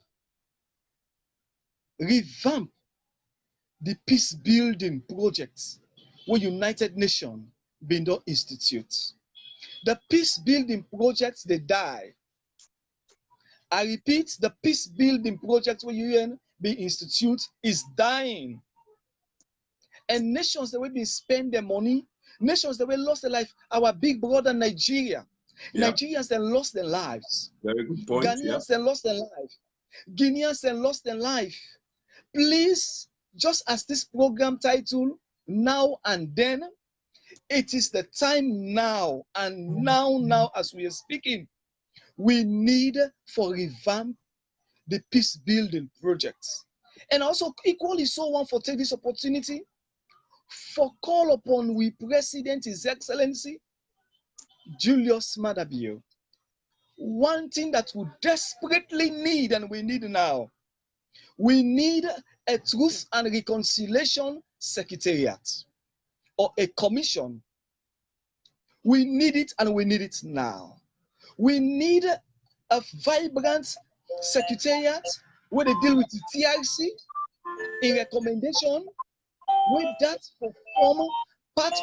the peace building projects where United Nations been done institute. The peace building projects they die. I repeat, the peace building project where UN be institute is dying. And nations that will be spend their money, nations that will lost their life, our big brother Nigeria. Nigerians that lost their lives. Very good point. Ghanaians that lost their life. Guineans that lost their life. Please, just as this program title, Now and Then, it is the time now, and now as we are speaking, we need for revamp the peace building projects. And also equally so one for take this opportunity for call upon we President, His Excellency, Julius Maada Bio. One thing that we desperately need, and we need now, we need a Truth and Reconciliation Secretariat or a commission. We need it, and we need it now. We need a vibrant secretariat where they deal with the TRC, a recommendation where that form part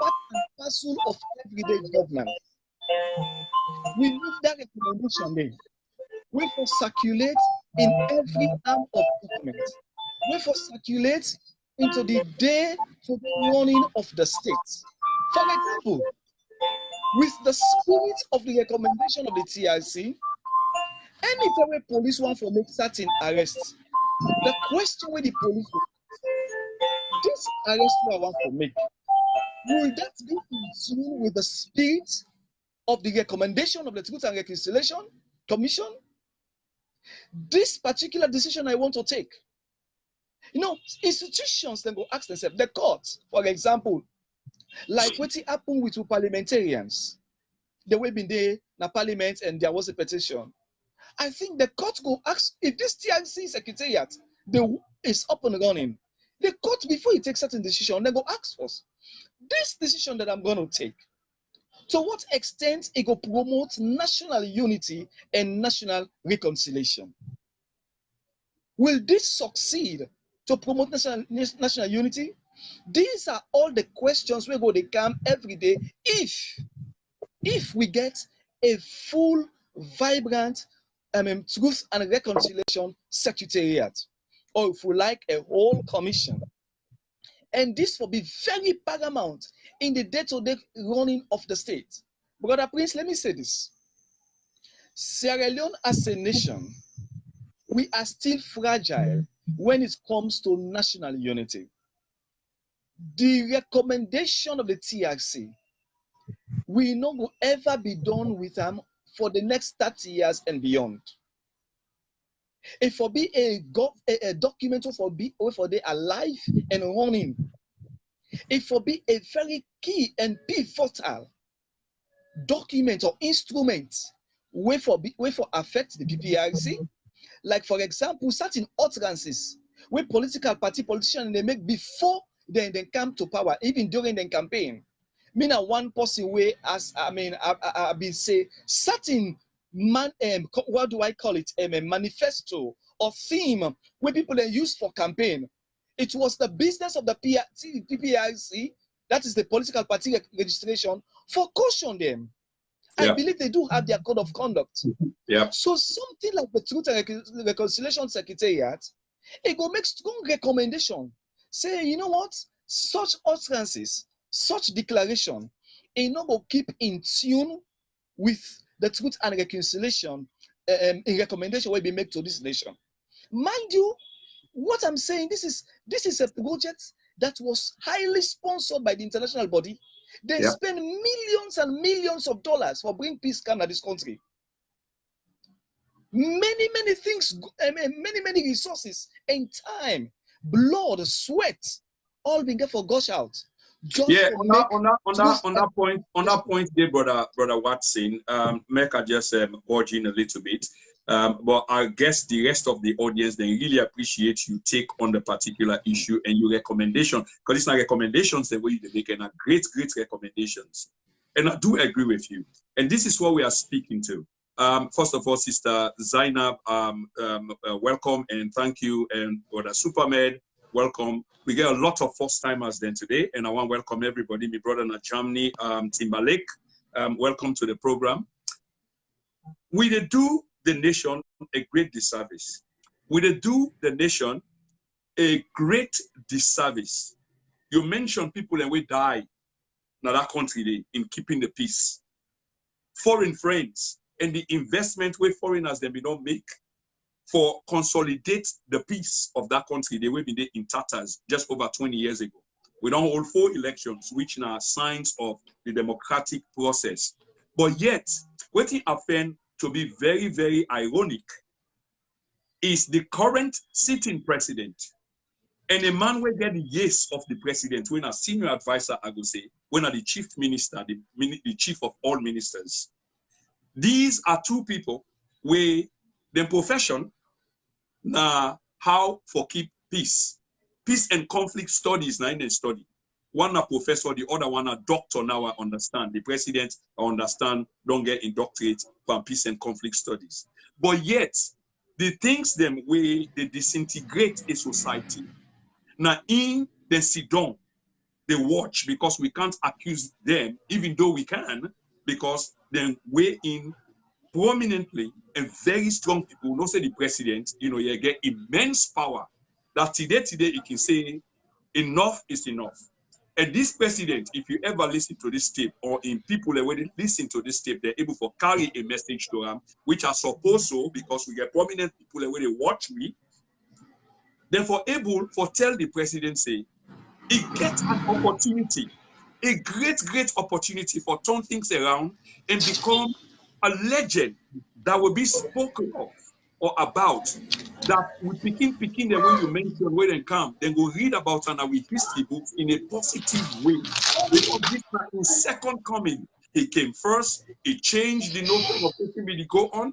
and parcel of everyday governance. We need that recommendation then. We for circulate in every arm of government. We for circulate into the day for the running of the state. For example, with the spirit of the recommendation of the TRC, anytime a police want to make certain arrests, the question where the police will ask, this arrest I want to make, will that be in tune with the spirit of the recommendation of the Truth and Reconciliation Commission? This particular decision I want to take. You know, institutions then go ask themselves, the court, for example, like what happened with parliamentarians. They were been there in the parliament and there was a petition. I think the court go ask if this TRC secretariat is up and running. The court, before you take certain decision, they go ask us, this decision that I'm going to take, to what extent it will promote national unity and national reconciliation? Will this succeed to promote national unity? These are all the questions we go to come every day if we get a full, vibrant Truth and Reconciliation Secretariat, or if we like a whole commission. And this will be very paramount in the day-to-day running of the state. Brother Prince, let me say this. Sierra Leone as a nation, we are still fragile when it comes to national unity. The recommendation of the TRC will not go ever be done with them for the next 30 years and beyond. It will be a document for they alive and running. It will be a very key and pivotal document or instrument way for affect the PPRC. Like, for example, certain utterances where politicians they make before they come to power, even during the campaign. Me na one person way as I been say certain what do I call it? A manifesto or theme where people they use for campaign. It was the business of the PPRC, that is the political party registration, for caution them. Yeah. I believe they do have their code of conduct. Yeah. So something like the Truth and Reconciliation Secretariat, it will make strong recommendation. Say, you know what? Such utterances, such declaration, it not will keep in tune with the Truth and Reconciliation in recommendation will be made to this nation. Mind you, what I'm saying, this is a project that was highly sponsored by the international body. They spend millions and millions of dollars for bringing peace come to this country. Many things, many resources and time, blood, sweat, all being for gush out. Just on that point there, brother Watson, make I just budge in a little bit. But I guess the rest of the audience, they really appreciate you take on the particular issue and your recommendation, because it's not recommendations the way they make, and are great recommendations. And I do agree with you. And this is what we are speaking to. First of all, Sister Zainab, welcome and thank you. And Brother Supermed, welcome. We get a lot of first-timers then today, and I want to welcome everybody. My brother Najamni Timberlake, welcome to the program. We did do the nation a great disservice. We did do the nation a great disservice. You mentioned people and we die in that country in keeping the peace. Foreign friends and the investment where foreigners then we don't make for consolidate the peace of that country. They will be there in tatters just over 20 years ago. We don't hold 4 elections, which are signs of the democratic process. But yet, what it happened to be very, ironic is the current sitting president And a man will get the yes of the president, when a senior advisor, I go say, when are the chief minister, the chief of all ministers. These are two people where the profession now how for keep peace. Peace and conflict studies now in the study. One a professor, the other one a doctor. Now I understand. The president, I understand, don't get indoctrinated from peace and conflict studies. But yet, the things them way they disintegrate a society. Now in the sit down, they watch, because we can't accuse them, even though we can, because then we're in prominently and very strong people. Not say the president, you know, you get immense power. That today he can say enough is enough. And this president, if you ever listen to this tape, or in people that when they listen to this tape, they're able to carry a message to them, which are supposed to, because we get prominent people that when they watch me, therefore able for tell the president say, he gets an opportunity, a great opportunity for turn things around and become a legend that will be spoken of or about. That we picking the way you mentioned where they come, then go read about and we history books in a positive way. Because this man in second coming, he came first, he changed the notion of everybody go on,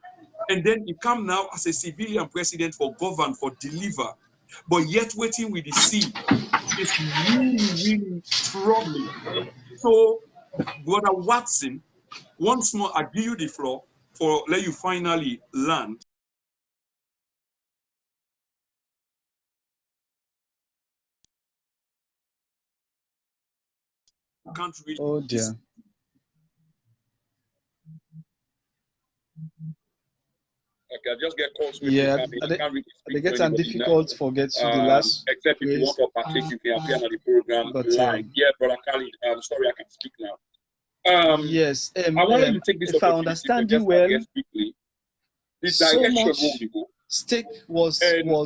and then he come now as a civilian president for govern, for deliver. But yet waiting with the sea is really troubling. So, Brother Watson, once more, I give you the floor for let you finally land. You can't really. Oh dear. Okay, I just get calls. Yeah, they get and difficult for get to the last. Except if you want to partake, you can appear on the program live. Yeah, Brother Khalid, I'm sorry, I can't speak now. Yes, I wanted to take this if I understand you well, quickly, the so direction much where we go. stake was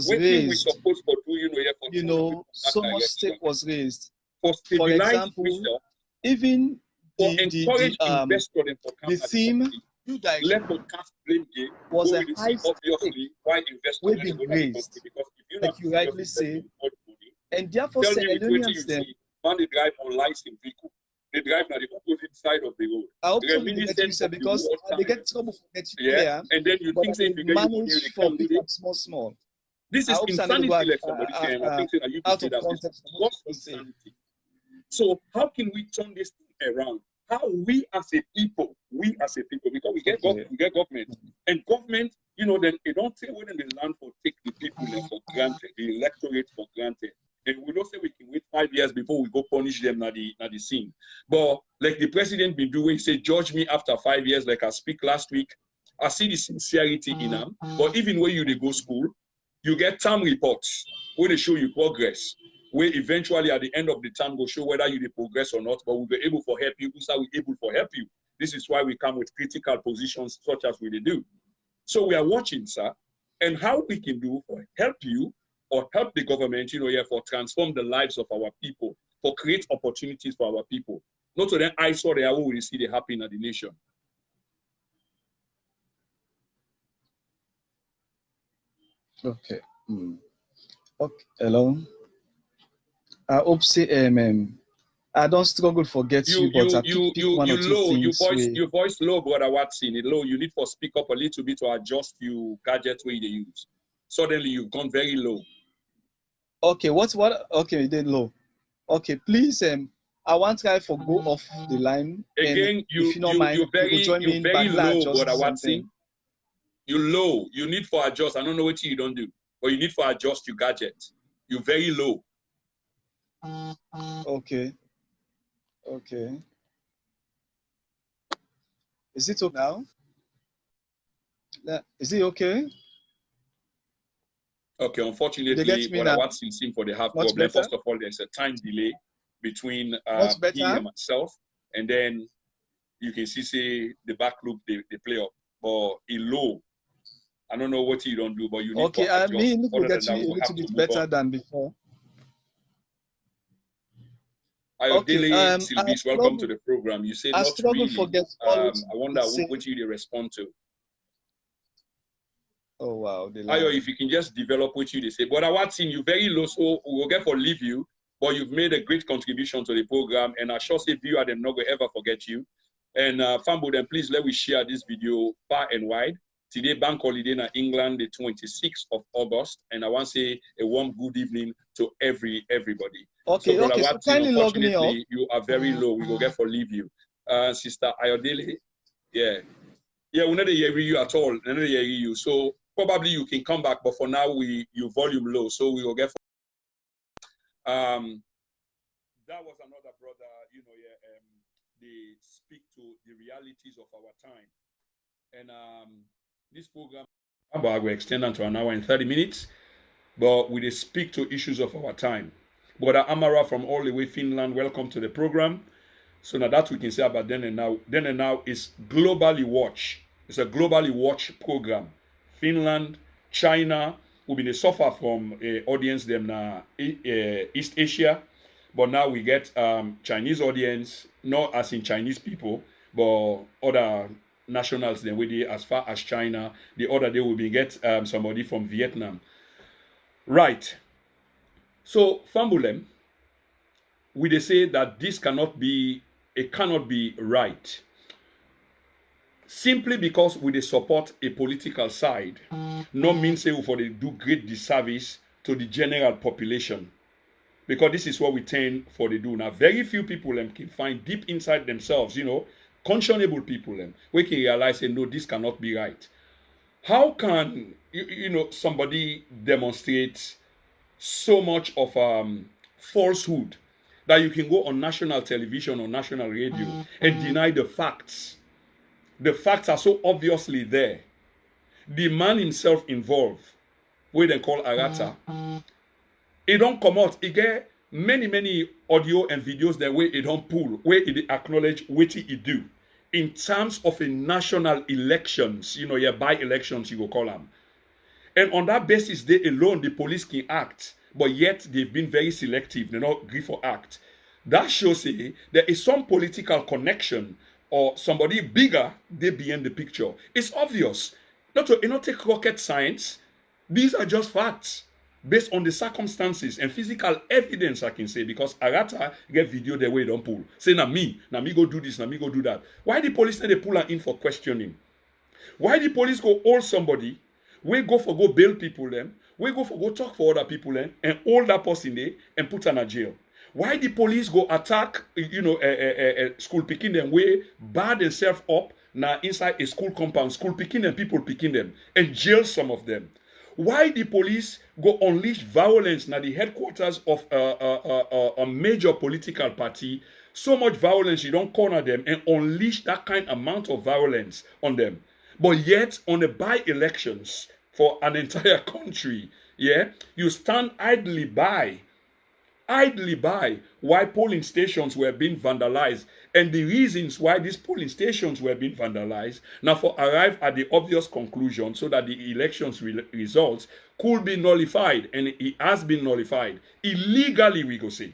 raised. You know, so much stake was raised. For example, even the theme was a high stake will be raised, like you rightly say, and therefore Sierra-Leoneans then. They drive on licensed vehicle. They drive on the opposite side of the road. I hope so you get me, because they get trouble for getting clear. And then you think they manage for big and small. This is insanity, like somebody saying. I think that you can say that. What's insanity? So how can we turn this thing around? How we as a people, because we get government, and government, you know, then they don't say when they land for take the people for granted, the electorate for granted. And we don't say we can wait 5 years before we go punish them at the scene. But like the president been doing, say, judge me after 5 years, like I speak last week. I see the sincerity in them. But even when you they go school, you get term reports where they show you progress, where eventually at the end of the term will show whether you did progress or not, but we'll be able to help you. Who's able to help you? This is why we come with critical positions such as we do. So we are watching, sir, and how we can do for help you or help the government, you know, yeah, for transform the lives of our people, for create opportunities for our people. Not so then I saw the how we see the happen in the nation. Okay. Okay. Hello. I hope say I don't struggle for get you, but I pick one or two things. Your voice low, brother Watson. It low. You need to speak up a little bit to adjust your gadget where they use. Suddenly you've gone very low. Okay, what? Okay, then low. Okay, please. I want to try for go off the line. Again, if you don't mind, you very low, brother Watson. You're low. You need for adjust. I don't know what you don't do, but you need for adjust your gadget. You're very low. Okay. Okay. Is it okay now? Is it okay? Okay, unfortunately, what I want to see for the half problem. First of all, there's a time delay between him and myself, and then you can see the back loop they play up, but in low. I don't know what you don't do, but you need to adjust. It will get you a little bit better than before. Okay, Sylvie, welcome to the program. You say not really. I wonder what you respond to. Oh wow, Ayo, if you can just develop what you they say. But I want seen you very low, so we'll get for leave you. But you've made a great contribution to the program, and I sure say viewer them not gonna ever forget you. And Fambo, then please let me share this video far and wide. Today, bank holiday in England, the 26th of August, and I want to say a warm good evening to everybody. Okay, so, brother okay. So Watson, kindly log me up. you are very low. We will get for leave you. Sister Ayodele, yeah, we not hear you at all. We not hear you. So probably you can come back, but for now you volume low, so we will get. That was another brother, they speak to the realities of our time. And this program, I will extend unto an hour and 30 minutes, but we speak to issues of our time. Brother Amara from all the way Finland, welcome to the program. So now that we can say about Then and Now. Then and Now is globally watched. It's a globally watched program. Finland, China, will be the suffer from audience them now East Asia. But now we get Chinese audience, not as in Chinese people, but other nationals then we did as far as China. The other day we get somebody from Vietnam. Right. So Fambulem, we they say that this cannot be right. Simply because we they support a political side, not mean say for they do great disservice to the general population. Because this is what we tend for they do. Now, very few people can find deep inside themselves, conscionable people we can realize say, no, this cannot be right. How can somebody demonstrate so much of falsehood that you can go on national television or national radio and deny the facts? The facts are so obviously there. The man himself involved, what they call Arata, it don't come out. It get many audio and videos that way it don't pull, where it acknowledge what it do. In terms of a national elections, by elections you go call them. And on that basis, they alone, the police can act, but yet they've been very selective. They not agree for act. That shows there is some political connection or somebody bigger they be in the picture. It's obvious. Not take rocket science. These are just facts based on the circumstances and physical evidence, I can say, because Arata get video the way don't pull. Say, na me go do this, na me go do that. Why the police they pull her in for questioning? Why the police go hold somebody, we go bail people them, we go talk for other people them, and hold that person there and put her in jail? Why the police go attack, school picking them, way bar themselves up now inside a school compound, school picking them, people picking them, and jail some of them? Why the police go unleash violence na the headquarters of a major political party? So much violence, you don't corner them and unleash that kind amount of violence on them. But yet, on the by-elections for an entire country, you stand idly by why polling stations were being vandalized and the reasons why these polling stations were being vandalized. Now, for arrive at the obvious conclusion so that the elections results could be nullified, and it has been nullified illegally. We go say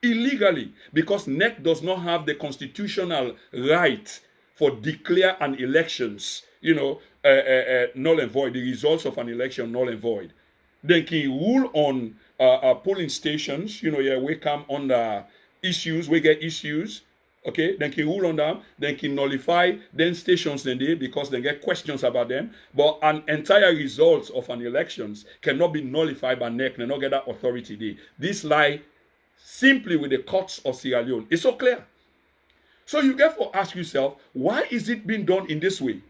illegally because NEC does not have the constitutional right for declare an elections, null and void. The results of an election null and void. Then can rule on polling stations, we come under issues, we get issues, okay, then can rule on them, then can nullify then stations then they because they get questions about them, but an entire results of an elections cannot be nullified by NEC, they not get that authority there. This lie simply with the courts of Sierra Leone. It's so clear. So you therefore ask yourself, why is it being done in this way?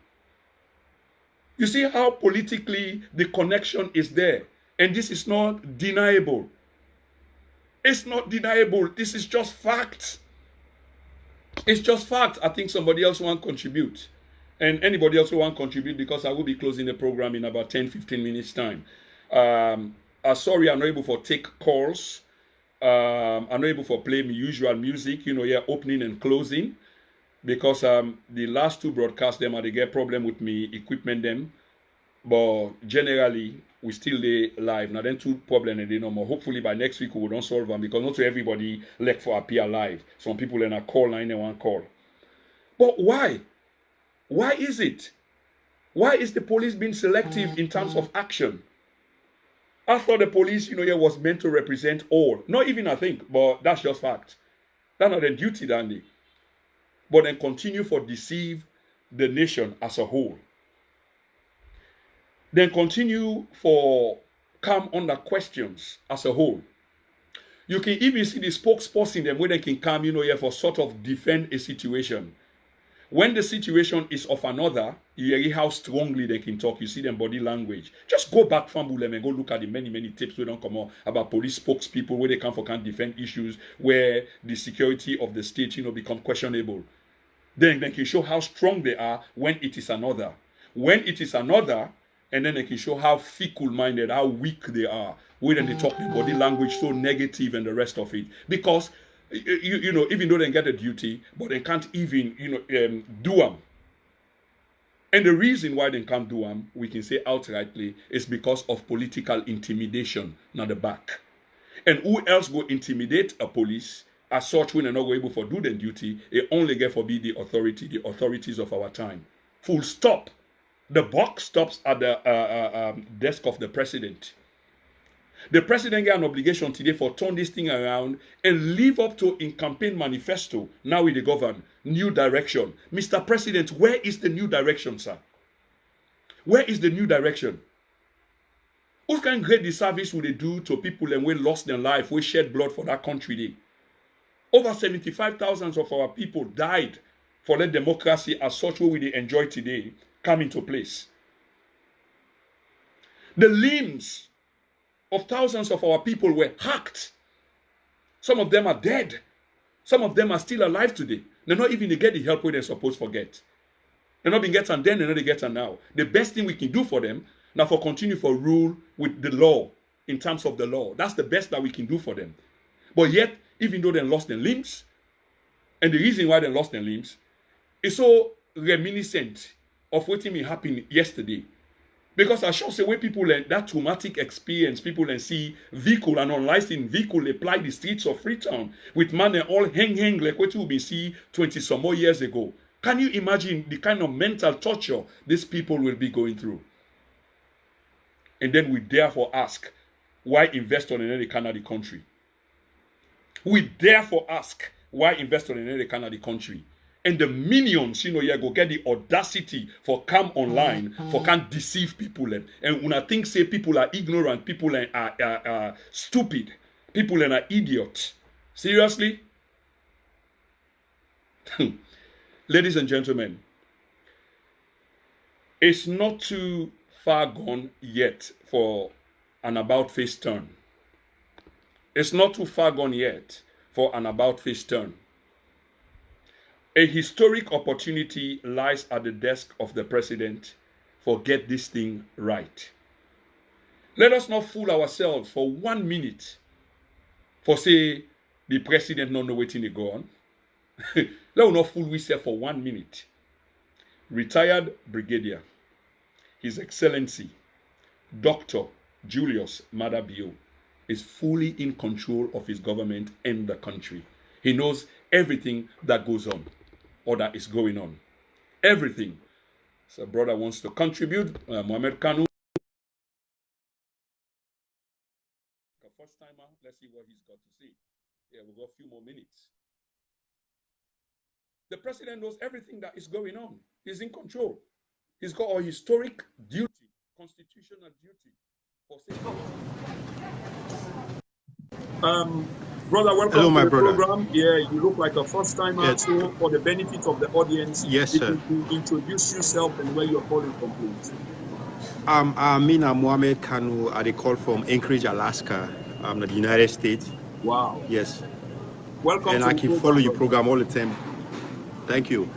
You see how politically the connection is there. And this is not deniable. It's not deniable. This is just fact. It's just fact. I think somebody else want to contribute. And anybody else want to contribute because I will be closing the program in about 10-15 minutes time. Sorry, I'm not able to take calls. I'm not able to play my usual music, opening and closing. Because the last two broadcasts, them they get problem with me equipment them. But generally, we still lay live. Now then two problem and they no more. Hopefully by next week we don't solve them because not to everybody like for appear live. Some people in a call line and one call. But why? Why is it? Why is the police being selective in terms of action? I thought the police, was meant to represent all. Not even I think, but that's just fact. That's not their duty, Dandy. But then continue for deceive the nation as a whole. Then continue for come under questions as a whole. You can even see the spokesperson them where they can come, for sort of defend a situation. When the situation is of another, you hear how strongly they can talk. You see them body language. Just go back from Bulem and go look at the many tips we don't come on about police spokespeople where they come for can't defend issues where the security of the state, become questionable. Then they can show how strong they are when it is another. When it is another, and then they can show how fickle-minded, how weak they are. When they talk their body language so negative and the rest of it. Because even though they get a duty, but they can't even, do them. And the reason why they can't do them, we can say outrightly, is because of political intimidation, not the back. And who else go intimidate a police as such when they're not able to do their duty? It only get for be the authorities of our time. Full stop. The buck stops at the desk of the president. The president got an obligation today for turn this thing around and live up to in campaign manifesto. Now with the govern, new direction. Mr. President, where is the new direction, sir? Where is the new direction? What kind of great disservice would they do to people and we lost their life, we shed blood for that country day? Over 75,000 of our people died for the democracy as such what we enjoy today come into place. The limbs of thousands of our people were hacked. Some of them are dead. Some of them are still alive today. They're not even get the help where they're supposed to get. They're not been getting then, they're not getting now. The best thing we can do for them, now for continue for rule with the law, in terms of the law. That's the best that we can do for them. But yet, even though they lost their limbs, and the reason why they lost their limbs is so reminiscent of what happened yesterday. Because I sure say when people learn that traumatic experience, people then see vehicle and unlicensed vehicle apply the streets of Freetown with man and all hang like what you will see 20 some more years ago. Can you imagine the kind of mental torture these people will be going through? And then we therefore ask, why invest on any Canada country? We therefore ask, why invest on any Canada country? And the minions, you go get the audacity for come online, for can't deceive people. And when I think say people are ignorant, people are stupid, people are idiots. Seriously? Ladies and gentlemen, it's not too far gone yet for an about-face turn. It's not too far gone yet for an about-face turn. A historic opportunity lies at the desk of the president for get this thing right. Let us not fool ourselves for 1 minute for say the president not know waiting to go on. Let us not fool ourselves for 1 minute. Retired Brigadier, His Excellency, Dr. Julius Maada Bio is fully in control of his government and the country. He knows everything that goes on or that is going on. Everything. So brother wants to contribute. Mohamed Kanu. First timer. Let's see what he's got to say. Yeah, we've got a few more minutes. The president knows everything that is going on. He's in control. He's got a historic duty, constitutional duty. For Brother, welcome Hello, to my the brother. program. Yeah, you look like a first timer. Yes. So, for the benefit of the audience, Yes, sir. you introduce yourself and where you're calling from, please. I'm Mohamed Kanu. I call from Anchorage, Alaska. I'm the United States. Wow. Yes. Welcome. And to I the can follow your program all the time. Thank you.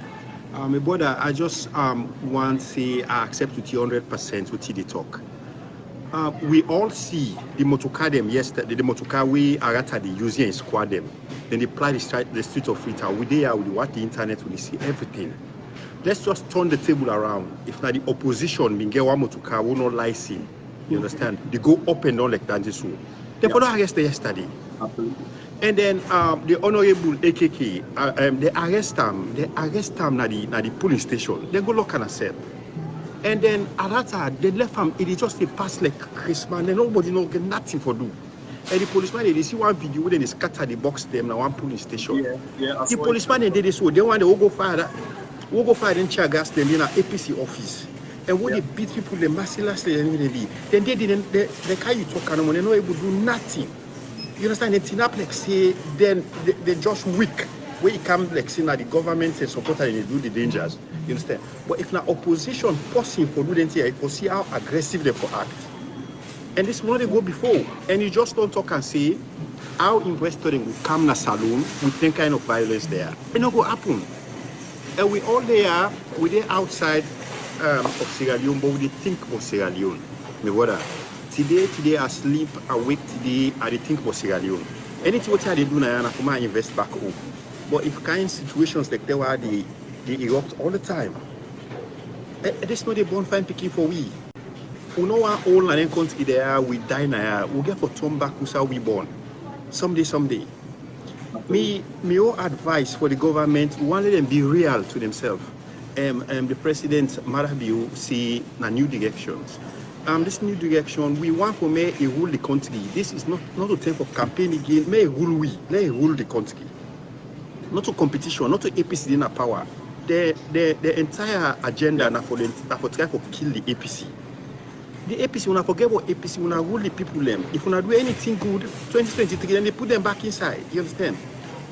My brother, I just want to say I accept with you 100% with the talk. We all see the motorcar them yesterday, the motorcar we are at the using and squad them. Then they apply the street of Freetown. We there with what the internet we see everything. Let's just turn the table around. If not the opposition being get one motorcar will not license. You understand? They go up and down like that this way. They follow arrested yesterday. Absolutely. And then the honorable AKK, they arrest them na the police station. They go look and accept. And then at that time, they left him, it is just a pass like Christmas, and nobody know get nothing for do. And the policeman, they see one video where they scatter the box them now one police station. The policeman they did this, so they want to go fire in tear gas them in an APC office. And when they beat people, they mercilessly and then they didn't they can't you talk and they're not able to do nothing. You understand? It's not like say then they just weak. Where it comes like saying that the government and supporters and they do the dangers. You understand? But if now opposition forcing for do the thing, you see how aggressive they for act. And this morning they go before. And you just don't talk and say how investors will come to saloon with any kind of violence there. It not go happen. And we all there, we're outside of Sierra Leone, but we think of Sierra Leone. My brother, today I sleep, awake today, I think of Sierra Leone. Anything what I do now, I come and invest back home. But if kind of situations like that where they erupt all the time, this not a bonfire picking for we. We know our own and country there, we die now, we get for turn back who's how we born. Someday. Me all advice for the government, we want them be real to themselves. The president Marabiu see a new directions. This new direction, we want to make a rule the country. This is not a time for campaign again, may rule we, let rule the country. Not to competition, not to APC in power. The entire agenda na for try to kill the APC. The APC, when I forget what APC, when I rule the people them. If we do anything good, 2023, then they put them back inside. You understand?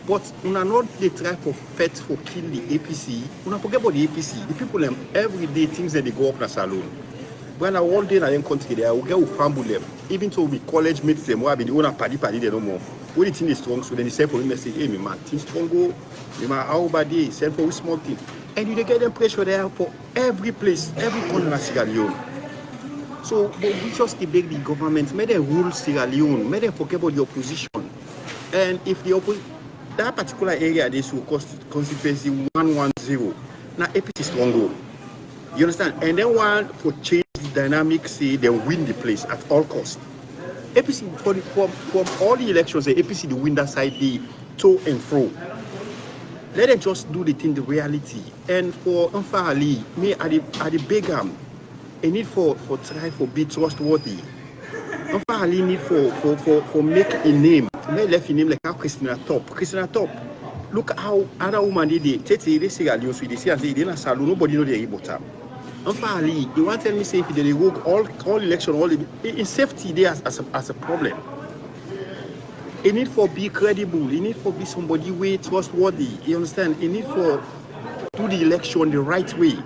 But when I not they try for fight for kill the APC, when I forget about the APC, the people them every day things that they go up in a saloon. When I one day in a country there, I will get with family them. Even though we college mates them, where be the owner party they no more. When the thing is strong, so then they say for him, they say, hey, me man, things strong go, me man, how bad they send for a small thing. And you get them pressure there for every place, every corner of Sierra Leone. So, but we just debate the government, may they rule Sierra Leone, may they forget about the opposition. And if the that particular area, this will cost Constituency 110. Now, APC strong go. You understand? And then one for change the dynamics, say they win the place at all costs. APC, from all the elections, the APC, the win that side, the to and fro. Let them just do the thing, the reality. And for Anfali, me, I the beg them, a need for try for be trustworthy. Anfali need for make a name. May left a name like how Christina Top. Look how other woman did it. They say, they say, they na salon, nobody know they about them. Anfali, you want to tell me say if they work all election, all in safety there as a problem. It need for be credible. It need for be somebody way trustworthy. You understand? It need for do the election the right way.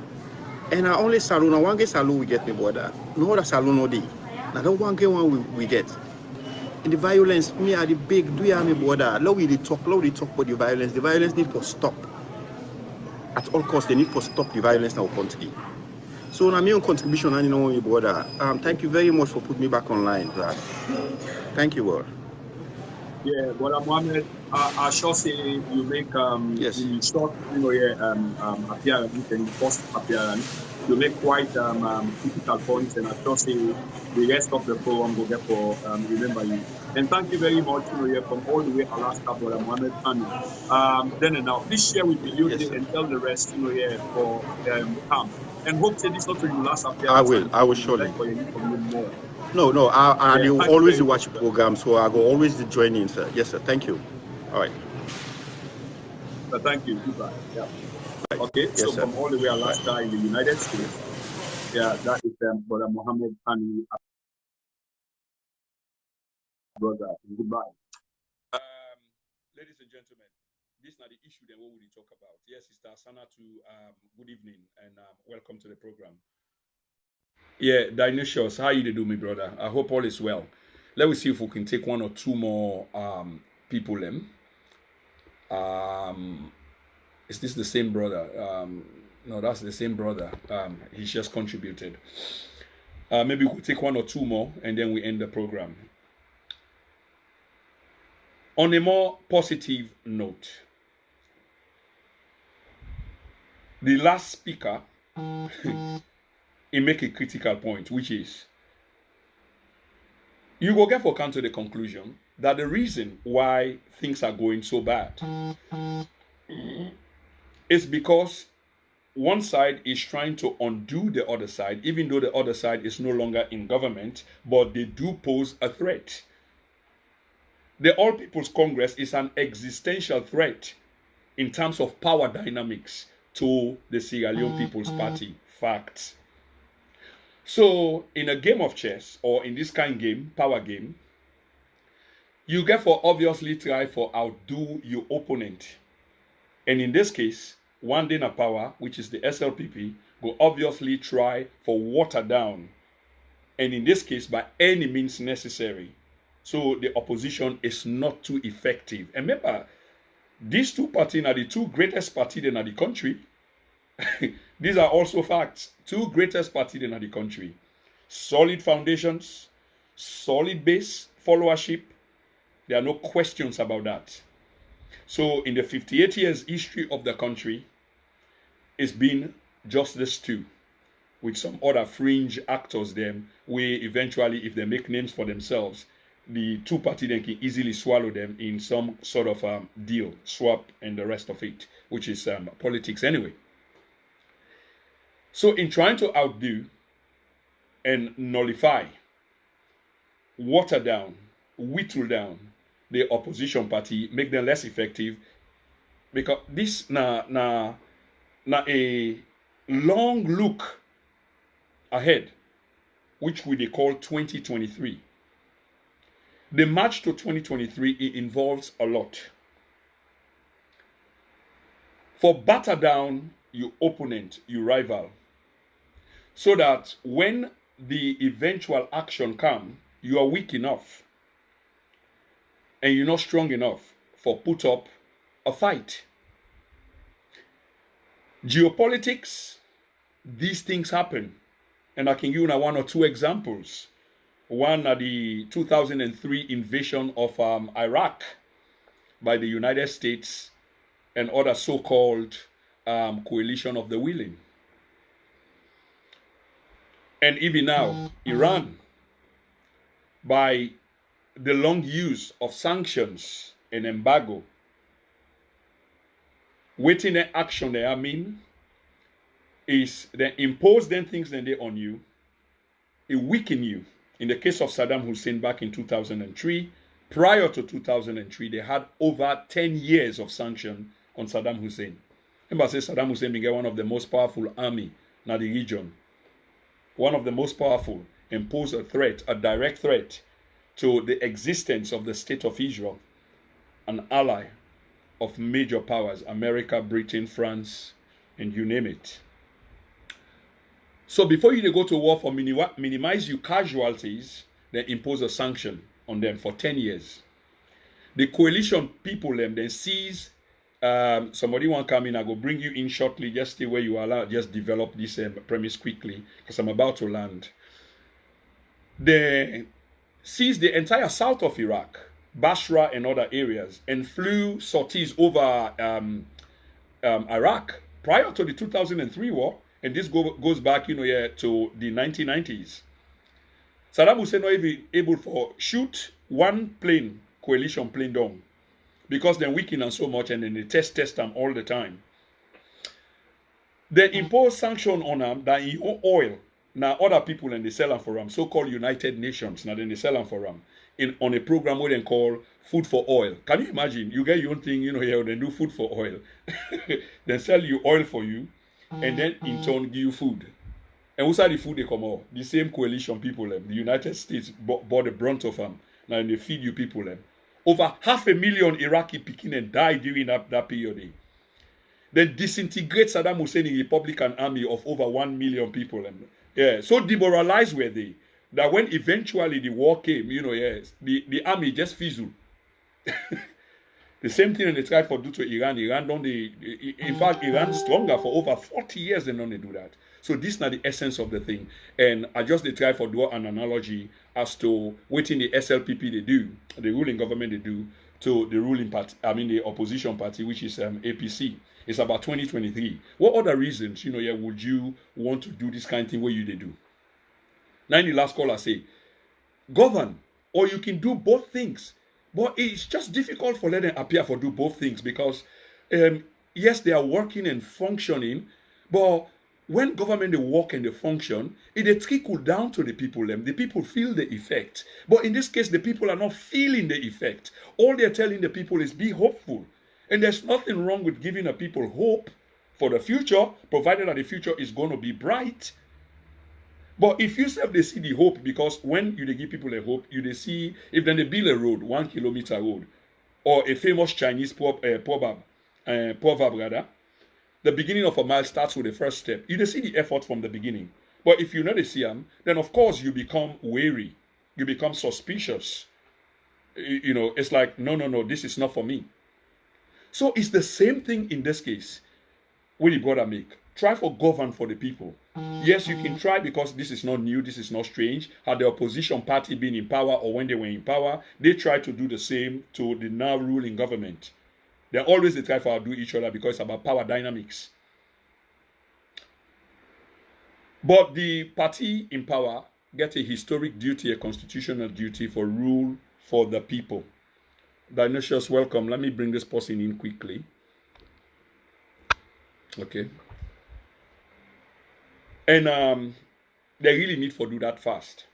And I only salon, I one get salon we get me brother. No other salon no day. Now that one get one we get. And the violence, me are the big do you have me brother? Low we talk about the violence. The violence need to stop. At all costs, they need to stop the violence in our country. So now my own contribution, and you know me brother. Thank you very much for putting me back online, brother. Thank you, brother. Yeah, Brother Mohammed, I shall say you make yes. in short, appearance and post appearance, you make quite critical points, and I shall say the rest of the program will get for remember you. And thank you very much, from all the way Alaska, Brother Mohammed. And then and now, please share with the youth yes, and tell the rest, for come. And hope that this not your last appearance. I will surely. No, I always watch the program, so I go always join in, sir. Yes, sir. Thank you. All right. Thank you. Goodbye. Yeah. Right. Okay. Yes, so sir. from all the way Alaska in the United States, yeah, that is Brother Mohammed and brother. Goodbye. Ladies and gentlemen, this is not the issue that we will talk about. Yes, Sister Asana, good evening and welcome to the program. Yeah, Dionysius, how you do, me brother? I hope all is well. Let me see if we can take one or two more people. Is this the same brother? No, that's the same brother. He's just contributed. Maybe we'll take one or two more and then we end the program. On a more positive note, the last speaker he make a critical point, which is you go get for come to the conclusion that the reason why things are going so bad is because one side is trying to undo the other side, even though the other side is no longer in government, but they do pose a threat. The All People's Congress is an existential threat in terms of power dynamics to the Sierra Leone People's Party. Facts. So in a game of chess, or in this kind of game, power game, you get for obviously try for outdo your opponent. And in this case, one Dana Power, which is the SLPP, will obviously try for water down. And in this case, by any means necessary. So the opposition is not too effective. And remember, these two parties are the two greatest parties in the country. These are also facts. Two greatest parties in the country. Solid foundations, solid base, followership. There are no questions about that. So in the 58 years history of the country, it's been just these two, with some other fringe actors them, where eventually, if they make names for themselves, the two parties then can easily swallow them in some sort of deal, swap, and the rest of it, which is politics anyway. So in trying to outdo and nullify, water down, whittle down the opposition party, make them less effective, because this na a long look ahead, which we call 2023. The march to 2023, it involves a lot. For batter down your opponent, your rival, so that when the eventual action comes, you are weak enough and you're not strong enough for put up a fight. Geopolitics, these things happen. And I can give you one or two examples. One are the 2003 invasion of Iraq by the United States and other so-called coalition of the willing. And even now, Iran, by the long use of sanctions and embargo, waiting the action they are mean is they impose them things then they on you, it weaken you. In the case of Saddam Hussein back in 2003, prior to 2003, they had over 10 years of sanction on Saddam Hussein. Remember, I say Saddam Hussein became one of the most powerful army in the region. One of the most powerful, impose a threat, a direct threat to the existence of the state of Israel, an ally of major powers, America, Britain, France, and you name it. So before you go to war for minimize your casualties, they impose a sanction on them for 10 years. The coalition people then seize, somebody want to come in, I go bring you in shortly, just stay where you are, just develop this premise quickly, because I'm about to land. They seized the entire south of Iraq, Basra and other areas, and flew sorties over Iraq prior to the 2003 war, and this goes back, to the 1990s. Saddam Hussein not even able to shoot one plane, coalition plane down, because they're weakening so much, and then they test them all the time. They impose sanction on them that in oil, now other people and they sell them for them, so-called United Nations, now then they sell them for them on a program where they call food for oil. Can you imagine? You get your own thing, here, they do food for oil. Then sell you oil for you, and then in turn give you food. And who's the food they come out? The same coalition people, the United States bought the brunt of them. Now they feed you people. Over 500,000 Iraqi Pekin died during that period. Then disintegrate Saddam Hussein in Republican army of over 1 million people. Yeah, so demoralized were they that when eventually the war came, the army just fizzled. The same thing they tried to do to Iran. In fact, Iran stronger for over 40 years and only do that. So this is not the essence of the thing. And I just try to draw an analogy as to what in the SLPP they do, the ruling government they do, to the ruling party, the opposition party, which is APC. It's about 2023. What other reasons, would you want to do this kind of thing where they do? Now in the last call I say, govern, or you can do both things. But it's just difficult for them appear for do both things because, yes, they are working and functioning, But when government they work and they function, it trickle down to the people. The people feel the effect. But in this case, the people are not feeling the effect. All they're telling the people is be hopeful. And there's nothing wrong with giving the people hope for the future, provided that the future is going to be bright. But if you self they see the hope, because when you they give people a hope, you they see if then they build a road, 1 kilometer road, or a famous Chinese proverb rather, the beginning of a mile starts with the first step. You they see the effort from the beginning. But if you know they see them, then of course you become wary, you become suspicious. You know, it's like no, this is not for me. So it's the same thing in this case. What the brother make? Try for govern for the people. Yes, you can try because this is not new, this is not strange. Had the opposition party been in power or when they were in power, they try to do the same to the now ruling government. They always try to outdo each other because it's about power dynamics. But the party in power gets a historic duty, a constitutional duty for rule for the people. Dionysius, welcome. Let me bring this person in quickly. Okay. And they really need to do that fast.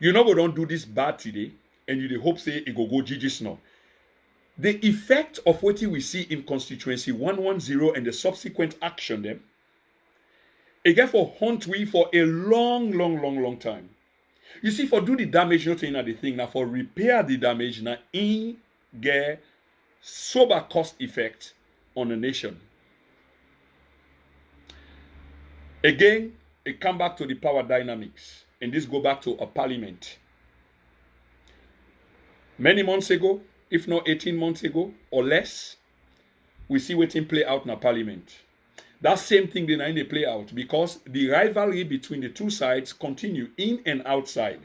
You know we don't do this bad today, and you hope say it go GG's now. The effect of what we see in Constituency 110 and the subsequent action them, again for hunt we for a long time. You see, for do the damage, not in the thing, now for repair the damage, now in get sober cost effect on the nation. Again, it come back to the power dynamics, and this go back to a parliament. Many months ago, if not 18 months ago or less, we see waiting play out in a parliament. That same thing they play out because the rivalry between the two sides continue in and outside.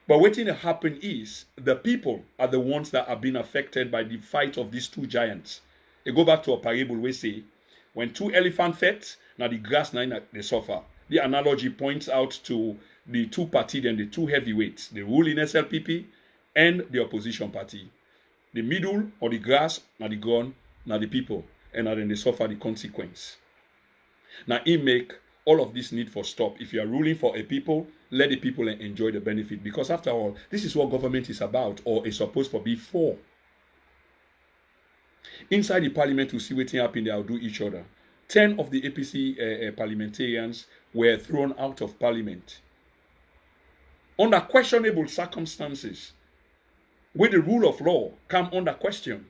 But waiting to happen is the people are the ones that are being affected by the fight of these two giants. They go back to a parable we say, when two elephants fight, now the grass now they suffer. The analogy points out to the two parties and the two heavyweights, the ruling SLPP and the opposition party. The middle or the grass, now the ground, now the people, and now then they suffer the consequence. Now it make all of this need for stop. If you are ruling for a people, let the people enjoy the benefit, because after all, this is what government is about or is supposed to be for. Inside the parliament, we see what's happening, they outdo each other. 10 of the APC parliamentarians were thrown out of parliament under questionable circumstances, where the rule of law come under question.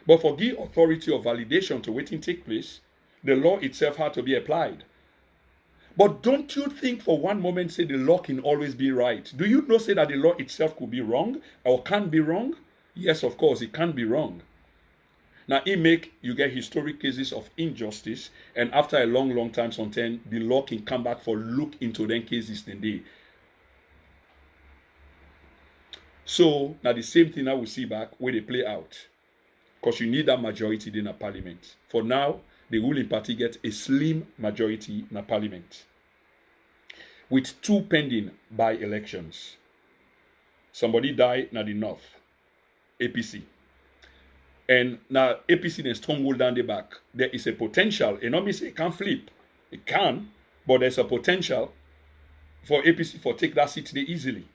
But for the authority of validation to waiting take place, the law itself had to be applied. But don't you think for one moment say the law can always be right? Do you know say that the law itself could be wrong or can be wrong? Yes, of course, it can be wrong. Now, you get historic cases of injustice, and after a long time, sometimes the law can come back for look into them cases then they. So, now the same thing I will see back where they play out. Because you need that majority in a parliament. For now, the ruling party gets a slim majority in a parliament. With 2 pending by-elections. Somebody died in the north, APC. And now APC then stronghold down the back. There is a potential. And not me say it can flip. It can, but there's a potential for APC for take that seat there easily.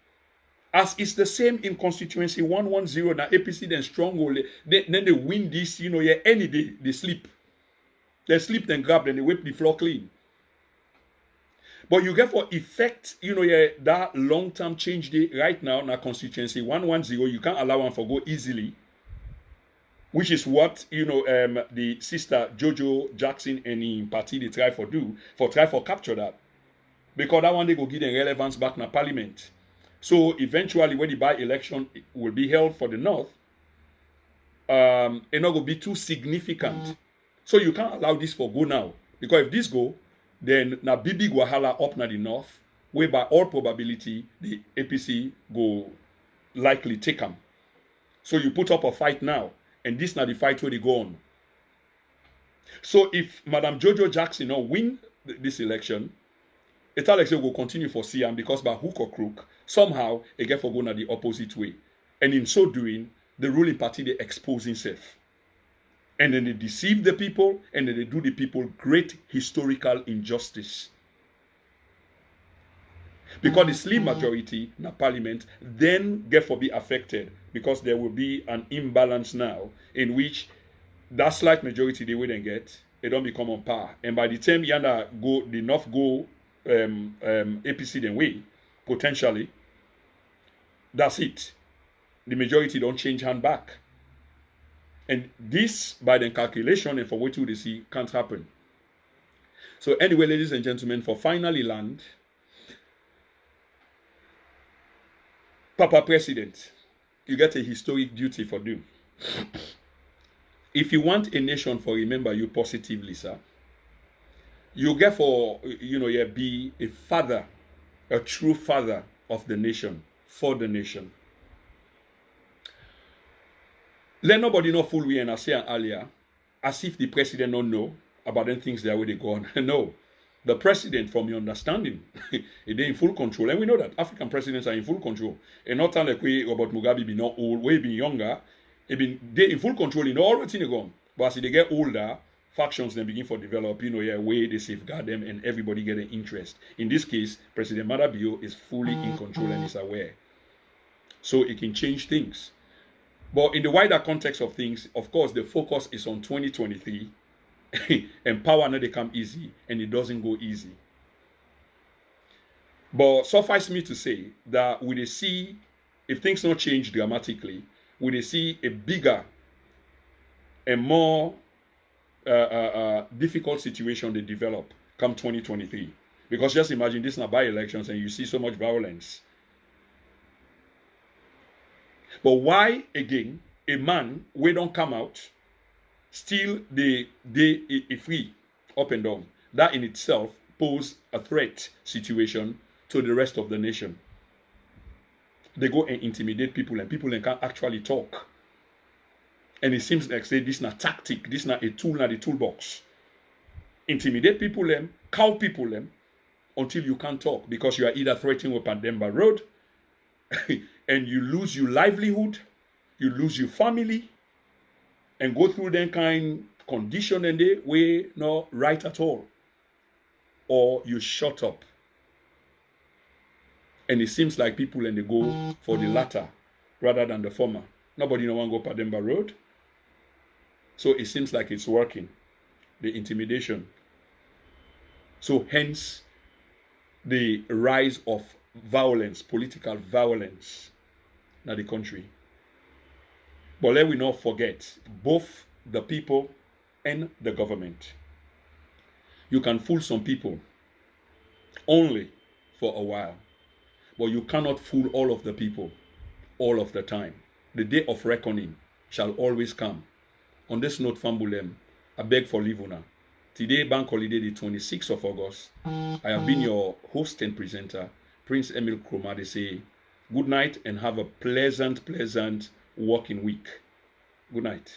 As it's the same in Constituency 110, now APC then stronghold. Then they win this, any day they sleep. They sleep, then grab, then they wipe the floor clean. But you get for effect, that long-term change day right now in Constituency 110, you can't allow one for go easily. Which is what, the sister Jojo Jackson and in party they try for capture that. Because that one they go give them relevance back in parliament. So eventually when the by-election will be held for the north, it not going to be too significant. So you can't allow this for go now. Because if this go, then na big wahala up na the north, where by all probability the APC go likely take them. So you put up a fight now. And this now the fight where they go on. So if Madam Jojo Jackson win this election, it's Alex will continue for CM because by hook or crook, somehow it get for going the opposite way. And in so doing, the ruling party they expose itself. And then they deceive the people, and then they do the people great historical injustice. Because the slim majority in the parliament then get for be affected, because there will be an imbalance now in which that slight majority they wouldn't get, they don't become on par. And by the time Yana go, the North go APC then way, potentially, that's it. The majority don't change hand back. And this, by the calculation and for what you see, can't happen. So anyway, ladies and gentlemen, for finally land, Papa President, you get a historic duty for do. If you want a nation for remember you positively, sir, you get for, you be a father, a true father of the nation, for the nation. Let nobody know full way, and I said earlier, as if the president don't know about them things that way they go on. No. The president, from your understanding, is in full control. And we know that African presidents are in full control. And not like we Robert Mugabe be not old, way be younger. They in full control in all the things going. But as they get older, factions then begin to develop, way they safeguard them and everybody get an interest. In this case, President Madabio is fully in control and is aware. So it can change things. But in the wider context of things, of course, the focus is on 2023. And power not they come easy, and it doesn't go easy. But suffice me to say that we see, if things not change dramatically, we see a bigger and more difficult situation they develop come 2023. Because just imagine this is by-elections and you see so much violence. But why, again, a man, we don't come out, still they free, up and down. That in itself pose a threat situation to the rest of the nation. They go and intimidate people and people can't actually talk. And it seems like say this is not tactic, this is not a tool, not a toolbox. Intimidate people, cow people, until you can't talk because you are either threatening with Pandemba Road and you lose your livelihood, you lose your family, and go through that kind of condition and they way not right at all. Or you shut up. And it seems like people and they go for the latter rather than the former. Nobody no one go Pandemba Road. So it seems like it's working. The intimidation. So hence the rise of violence, political violence in the country. But let we not forget, both the people and the government. You can fool some people only for a while, but you cannot fool all of the people all of the time. The day of reckoning shall always come. On this note, Fambulem, I beg for Livuna. Today, bank holiday, the 26th of August. I have been your host and presenter, Prince Emil Kroma. They say, good night and have a pleasant working week. Good night.